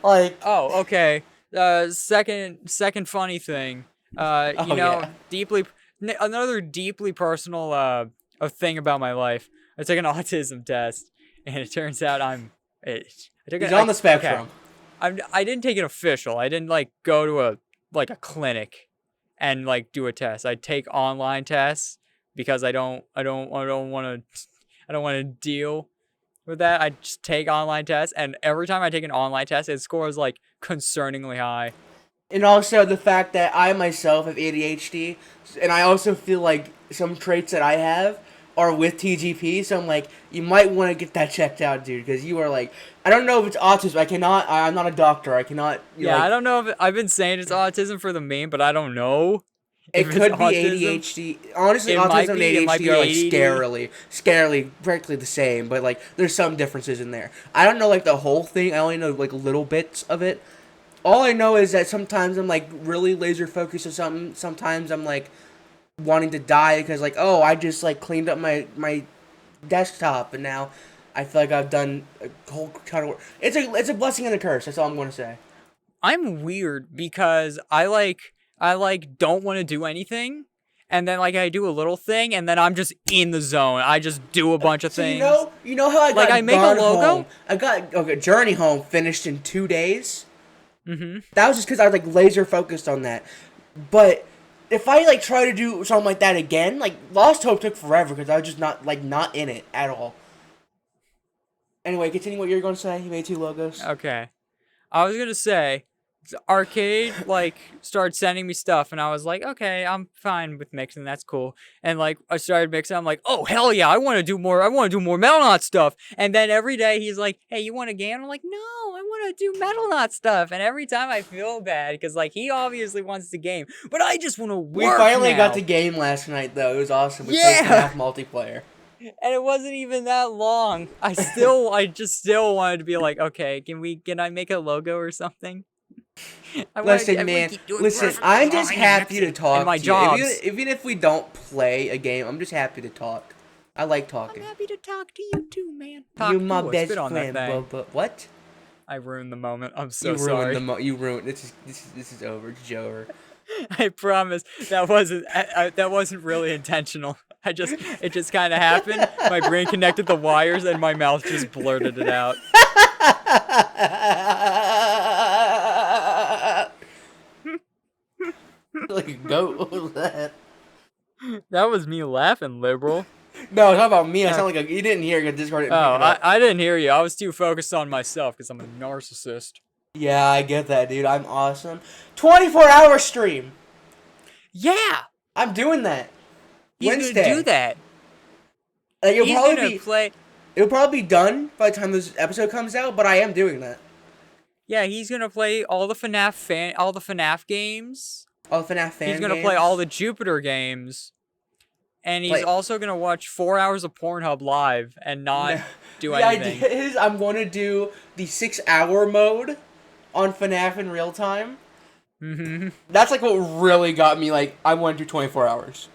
Like. Oh, okay. Second funny thing. Yeah. Another deeply personal a thing about my life. I took an autism test, and it turns out He's on the spectrum. Okay. I didn't take it official. I didn't like go to a clinic and like do a test. I take online tests because I don't want to deal with that. I just take online tests, and every time I take an online test, it scores like concerningly high. And also the fact that I myself have ADHD, and I also feel like some traits that I have are with TGP. So I'm like, you might want to get that checked out, dude, because you are like, I don't know if it's autism. I'm not a doctor. I cannot. Yeah, like, I don't know if I've been saying it's autism for the meme, but I don't know it if it's could be autism. ADHD. Honestly, It might autism and be. It might ADHD be are like ADD. scarily, practically the same. But like, there's some differences in there. I don't know like the whole thing. I only know like little bits of it. All I know is that sometimes I'm like really laser focused on something. Sometimes I'm like wanting to die because like, oh, I just like cleaned up my desktop and now I feel like I've done a whole ton of work. It's a blessing and a curse. That's all I'm going to say. I'm weird because I don't want to do anything, and then like I do a little thing, and then I'm just in the zone. I just do a bunch of So things. you know how I Like I got make a gone logo. home. I got okay, Journey Home finished in 2 days. Mm-hmm. That was just because I was like laser focused on that. But if I like try to do something like that again, like Lost Hope took forever because I was just not in it at all. Anyway, continue what you're going to say. You made 2 logos. Okay. I was gonna say, Arcade like started sending me stuff, and I was like, okay, I'm fine with mixing. That's cool. And like I started mixing. I'm like, oh hell yeah, I want to do more. I want to do more Metal Knot stuff. And then every day he's like, hey, you want a game? I'm like, no, I want to do Metal Knot stuff. And every time I feel bad because like he obviously wants the game, but I just want to We work finally now. got the game last night though. It was awesome. We Yeah. played half multiplayer. And it wasn't even that long. I just still wanted to be like, okay, can I make a logo or something? Listen, man. Listen, I'm just happy to talk my to you. jobs. Even if we don't play a game, I'm just happy to talk. I like talking. I'm happy to talk to you too, man. You're my Ooh, I best spit on that friend, thing. Bubba. What? I ruined the moment. I'm so You ruined sorry. You ruined. This is over. It's over. I promise that wasn't really intentional. It just kind of happened. My brain connected the wires, and my mouth just blurted it out. Like a goat. What was that? That was me laughing, liberal. No, it's not about me. I sound like you didn't hear. Discord didn't pick it up. I didn't hear you. I was too focused on myself because I'm a narcissist. Yeah, I get that, dude. I'm awesome. 24-hour stream. Yeah, I'm doing that. he's Wednesday. gonna do that. Like, He's gonna play. It'll probably be done by the time this episode comes out, but I am doing that. Yeah, he's gonna play all the FNAF games. All the FNAF fan He's gonna games. play all the Jupiter games. And he's also gonna watch 4 hours of Pornhub live and not do anything. The idea is I'm going to do the 6-hour mode on FNAF in real time. Mm-hmm. That's like what really got me. Like, I want to do 24 hours.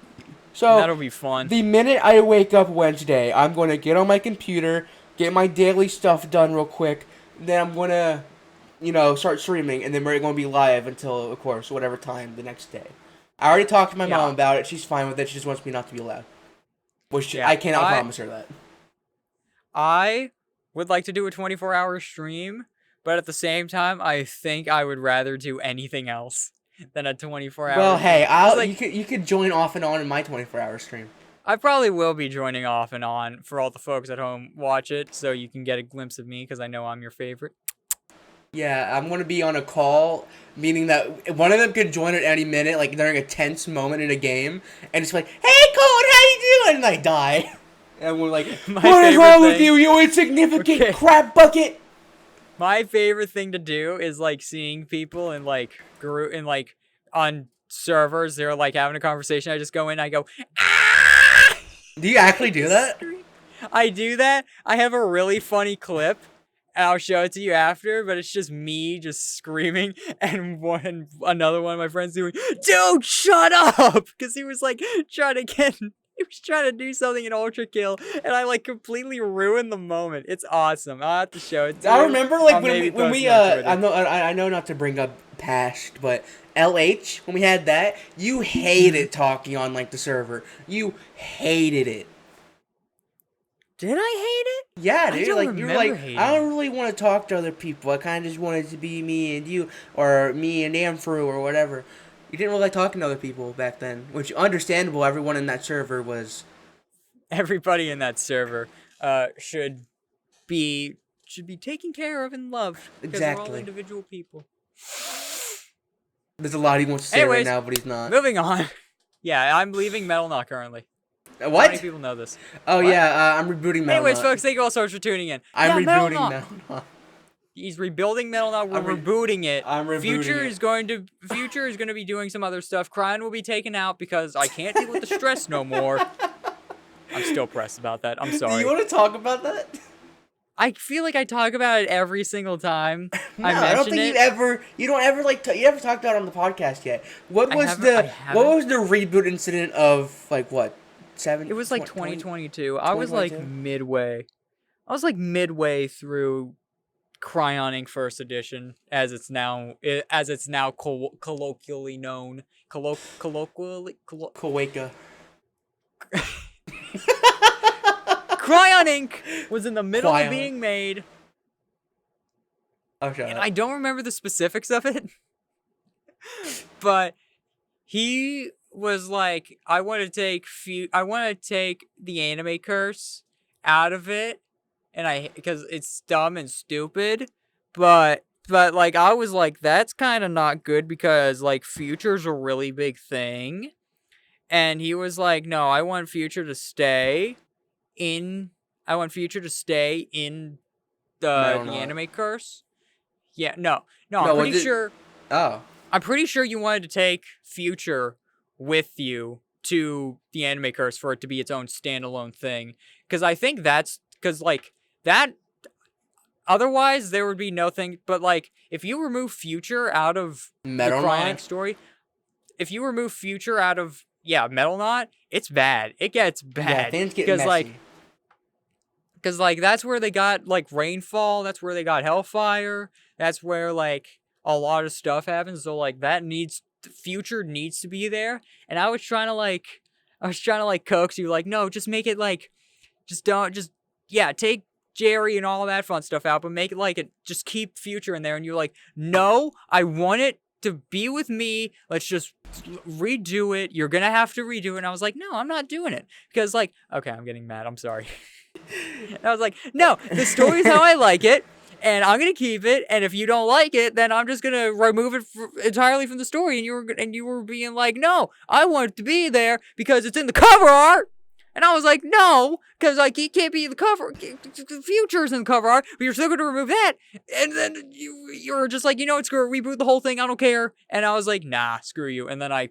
So that'll be fun. The minute I wake up Wednesday, I'm going to get on my computer, get my daily stuff done real quick. Then I'm going to, start streaming, and then we're going to be live until, of course, whatever time the next day. I already talked to my mom about it. She's fine with it. She just wants me not to be loud. Which I cannot promise her that. I would like to do a 24-hour stream, but at the same time, I think I would rather do anything else than a 24-hour. Well, hey, you could join off and on in my 24-hour stream. I probably will be joining off and on for all the folks at home watch it, so you can get a glimpse of me because I know I'm your favorite. Yeah, I'm going to be on a call, meaning that one of them could join at any minute, like during a tense moment in a game, and it's like, hey, Colton, how you doing? And I die. And we're like, what is wrong with you, you insignificant crap bucket? My favorite thing to do is, like, seeing people in, like, on servers, they're, like, having a conversation. I just go in, I go, ah! Do you actually do that? I do that. I have a really funny clip. I'll show it to you after, but it's just me just screaming and another one of my friends doing, dude, shut up! Because he was like trying to do something in Ultra Kill, and I like completely ruined the moment. It's awesome. I'll have to show it to you. I remember like when we I know not to bring up past, but LH, when we had that, you hated talking on like the server. You hated it. Did I hate it? Yeah, dude. You were like, I don't really want to talk to other people. I kind of just wanted to be me and you, or me and Amfru, or whatever. You didn't really like talking to other people back then, which understandable. Everyone in that server was. Everybody in that server should be taken care of and loved. Because we're all Exactly. individual people. There's a lot he wants to say right now, but he's not. Moving on. Yeah, I'm leaving Metal Knot currently. What? How many people know this? Oh, What? yeah, I'm rebooting Metal Anyways, Knot. folks, thank you all so much for tuning in. I'm Metal rebooting Knot. Metal Knot. He's rebuilding Metal Knot. We're rebooting it. I'm rebooting Future it. is going to be doing some other stuff. Cryon will be taken out because I can't deal with the stress no more. I'm still pressed about that. I'm sorry. Do you want to talk about that? I feel like I talk about it every single time No, I mention I don't think it. you never talked about it on the podcast yet. What was the reboot incident of, like, what? It was like 2022. I was like midway. I was like midway through Cryon Inc. First Edition, as it's now colloquially known. Colloquially. Kawaka. Cryon Inc. was in the middle of being made. Oh, shut up. I don't remember the specifics of it, but he was like, I want to take the anime curse out of it, and because it's dumb and stupid, but like I was like, that's kind of not good because like Future's a really big thing, and he was like, no, I want Future to stay in the anime curse. Yeah, no, I'm pretty sure. Oh, I'm pretty sure you wanted to take Future with you to the anime curse for it to be its own standalone thing. Because I think that. Otherwise, there would be no thing. But like, if you remove Future out of the Cryonic story, if you remove Future out of Metal Knot, it's bad. It gets bad. Yeah, things get messy. Because like that's where they got like Rainfall. That's where they got Hellfire. That's where like a lot of stuff happens. So like Future needs to be there. And I was trying to coax you like, no, just make it like, take Jerry and all that fun stuff out, but make it like just keep Future in there. And you're like, no, I want it to be with me. Let's just redo it. You're gonna have to redo it. And I was like, no, I'm not doing it because like, okay, I'm getting mad. I'm sorry. And I was like, no, the story's how I like it, and I'm gonna keep it. And if you don't like it, then I'm just gonna remove it entirely from the story. And you were being like, no, I want it to be there because it's in the cover art. And I was like, no, because like it can't be in the cover. Future's in the cover art, but you're still gonna remove that. And then you're just like, screw it, reboot the whole thing. I don't care. And I was like, nah, screw you. And then I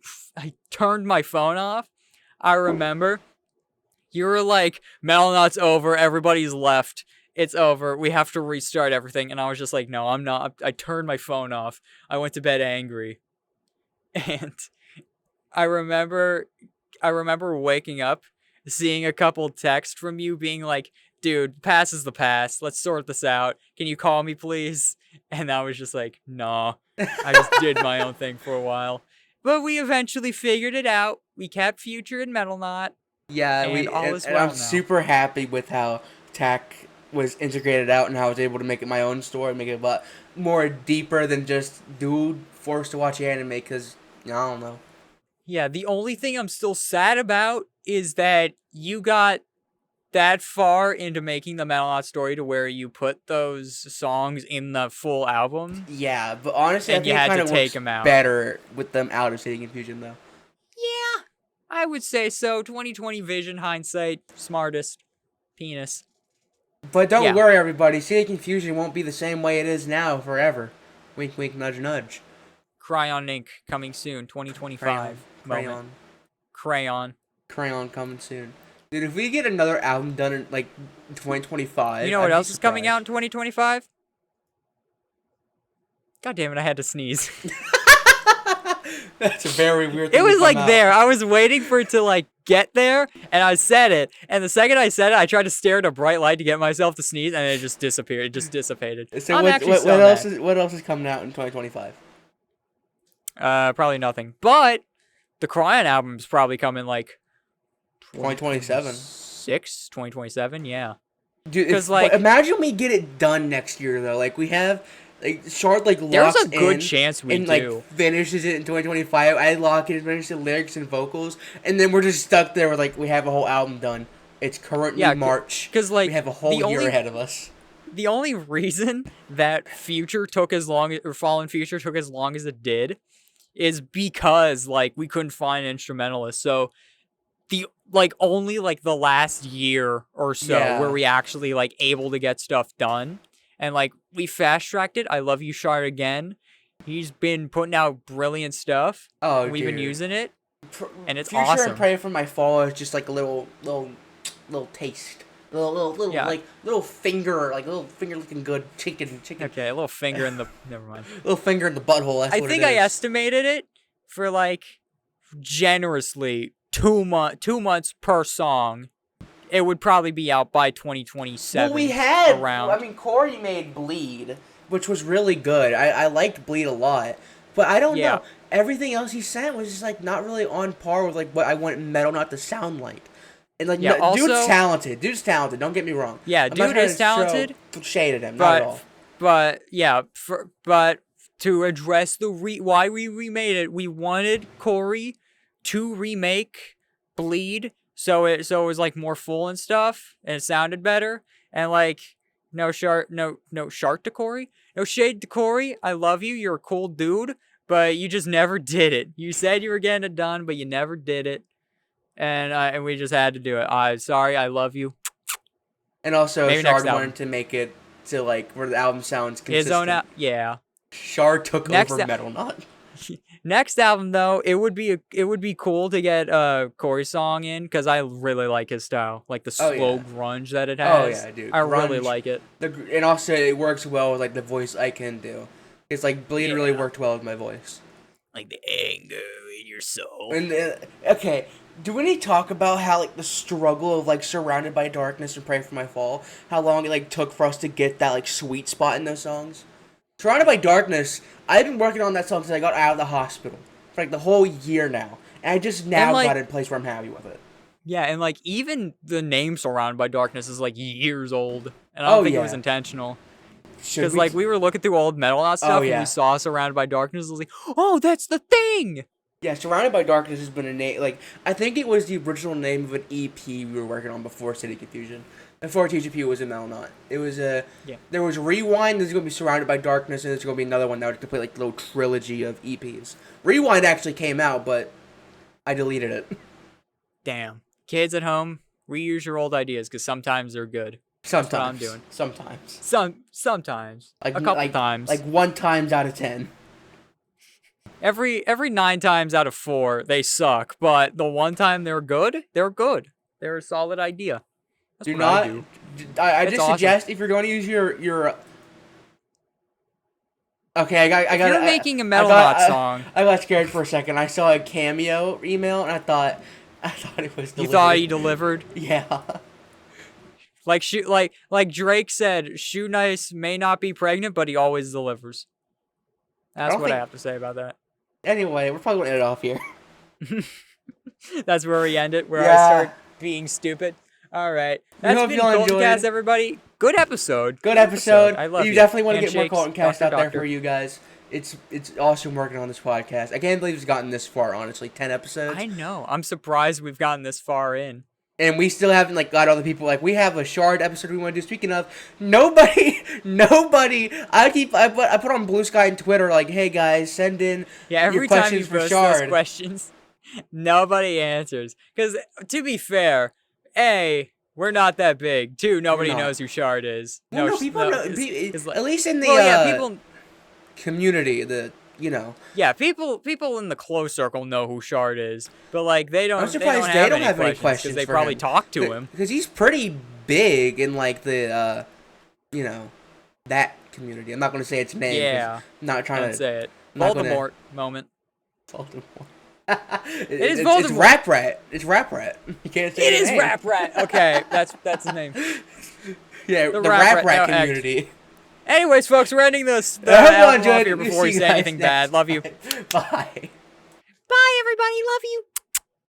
turned my phone off. I remember. You were like, Metal Knot's over, everybody's left, it's over, we have to restart everything. And I was just like, no, I'm not. I turned my phone off. I went to bed angry. And I remember waking up, seeing a couple texts from you being like, dude, past is the past, let's sort this out. Can you call me, please? And I was just like, nah. I just did my own thing for a while. But we eventually figured it out. We kept Future in Metal Knot. Yeah, and I'm super happy with how TAC was integrated out and how I was able to make it my own story, make it a lot more deeper than just dude forced to watch anime because, I don't know. Yeah, the only thing I'm still sad about is that you got that far into making the Metal Knot story to where you put those songs in the full album. Yeah, but honestly, I think it kind of works better with them out of City Confusion, though. Yeah. I would say so. 2020 vision, hindsight, smartest, penis. But don't worry, everybody. City Confusion won't be the same way it is now forever. Wink, wink, nudge, nudge. Cryon Inc. coming soon, 2025. Crayon coming soon. Dude, if we get another album done in, like, 2025... You know what else is coming out in 2025? God damn it, I had to sneeze. That's a very weird thing. It was like there. I was waiting for it to like get there, and I said it. And the second I said it, I tried to stare at a bright light to get myself to sneeze, and it just disappeared. It just dissipated. So what else is coming out in 2025? Probably nothing. But the Cryon album's probably coming like 2027. 2027, yeah. Dude, imagine we get it done next year though. Like we have. Like Shard locks there's a good chance we and finishes it in 2025. I lock it, finish the lyrics and vocals, and then we're just stuck there with we have a whole album done. It's currently March. Because we have a whole year ahead of us. the only reason that Future took as long, or Fallen Future took as long as it did, is because like we couldn't find instrumentalists. So only like the last year or so were we actually like able to get stuff done, and like we fast tracked it. I Love You Shard again. He's been putting out brilliant stuff. Oh, we've been using it, and it's Future awesome. and Pray for My Fall is just like a little taste. Little finger looking good chicken. Okay, a little finger in the never mind. Little finger in the butthole. That's what I estimated it for like generously 2 months per song. It would probably be out by 2027. Well, we had around. I mean, Corey made Bleed, which was really good. I liked Bleed a lot, but I don't know. Everything else he sent was just like not really on par with like what I want Metal Not to sound like. And like, also, dude's talented. Dude's talented. Don't get me wrong. Yeah, dude is talented. Shade at him, not at all. But yeah, but to address the why we remade it, we wanted Corey to remake Bleed, so it was like more full and stuff, and it sounded better. And like, no shart to Corey, no shade to Corey. I love you. You're a cool dude, but you just never did it. You said you were getting it done, but you never did it. And we just had to do it. Sorry, I love you. And also, Shard wanted to make it to like where the album sounds consistent. His own yeah. Shard took over Metal Not. Next album though, it would be cool to get Corey's song in, because I really like his style, like the slow grunge that it has. Oh yeah, dude. I really like it. And also, it works well with like the voice I can do. It's like Bleed really worked well with my voice. Like the anger in your soul. And okay. Do we need to talk about how, like, the struggle of, like, Surrounded by Darkness and Pray for My Fall, how long it, like, took for us to get that, like, sweet spot in those songs? Surrounded by Darkness, I've been working on that song since I got out of the hospital for, like, the whole year now. And I just now got in a place where I'm happy with it. Yeah, and, like, even the name Surrounded by Darkness is, like, years old. And I don't think it was intentional. Because, like, we were looking through old Metal Not stuff, and we saw Surrounded by Darkness, I was like, oh, that's the thing! Yeah, Surrounded by Darkness has been a name, like, I think it was the original name of an EP we were working on before City Confusion. Before TGP was in Metal Not. It was there was Rewind, there's going to be Surrounded by Darkness, and there's going to be another one that would complete, like, the little trilogy of EPs. Rewind actually came out, but I deleted it. Damn. Kids at home, reuse your old ideas, because sometimes they're good. Sometimes. That's what I'm doing. Sometimes. Sometimes. Like, a couple times. Like 1 times out of 10. Every 9 times out of 4, they suck. But the one time they're good, they're good. They're a solid idea. That's do not. I just suggest if you're going to use your. Okay, I got. If you're making a Metal Not song. I got scared for a second. I saw a Cameo email and I thought it was delivered. You thought he delivered? Yeah. Like Drake said, Shoe Nice may not be pregnant, but he always delivers. That's what I have to say about that. Anyway, we're probably going to end it off here. That's where we end it, where I start being stupid. All right. That's been Colton Cast, everybody. Good episode. Good episode. I love you. Definitely want to get more Colton Cast out Doctor. there for you guys. It's awesome working on this podcast. I can't believe it's gotten this far, honestly. 10 episodes. I know. I'm surprised we've gotten this far in. And we still haven't, like, got other people. Like, we have a Shard episode we want to do. Speaking of, nobody. I put on Blue Sky and Twitter, like, hey, guys, send in every your time questions you for post Shard. those questions, nobody answers. Because, to be fair, A, we're not that big. 2, nobody knows who Shard is. Well, no, people know. At least in the people community, Yeah, people in the close circle know who Shard is, but like they don't. I'm surprised they don't have any questions because they probably talk to him. Because he's pretty big in like the, that community. I'm not going to say its name. Yeah, I'm not trying to say it. Voldemort moment. Voldemort. It's Voldemort. It's Rap Rat. It's Rap Rat. You can't say it is Rap Rat. Okay, that's his name. Yeah, the Rap Rat community. Anyways, folks, we're ending this. I hope you enjoyed here before we say anything bad. Love you. Bye. Bye, everybody. Love you.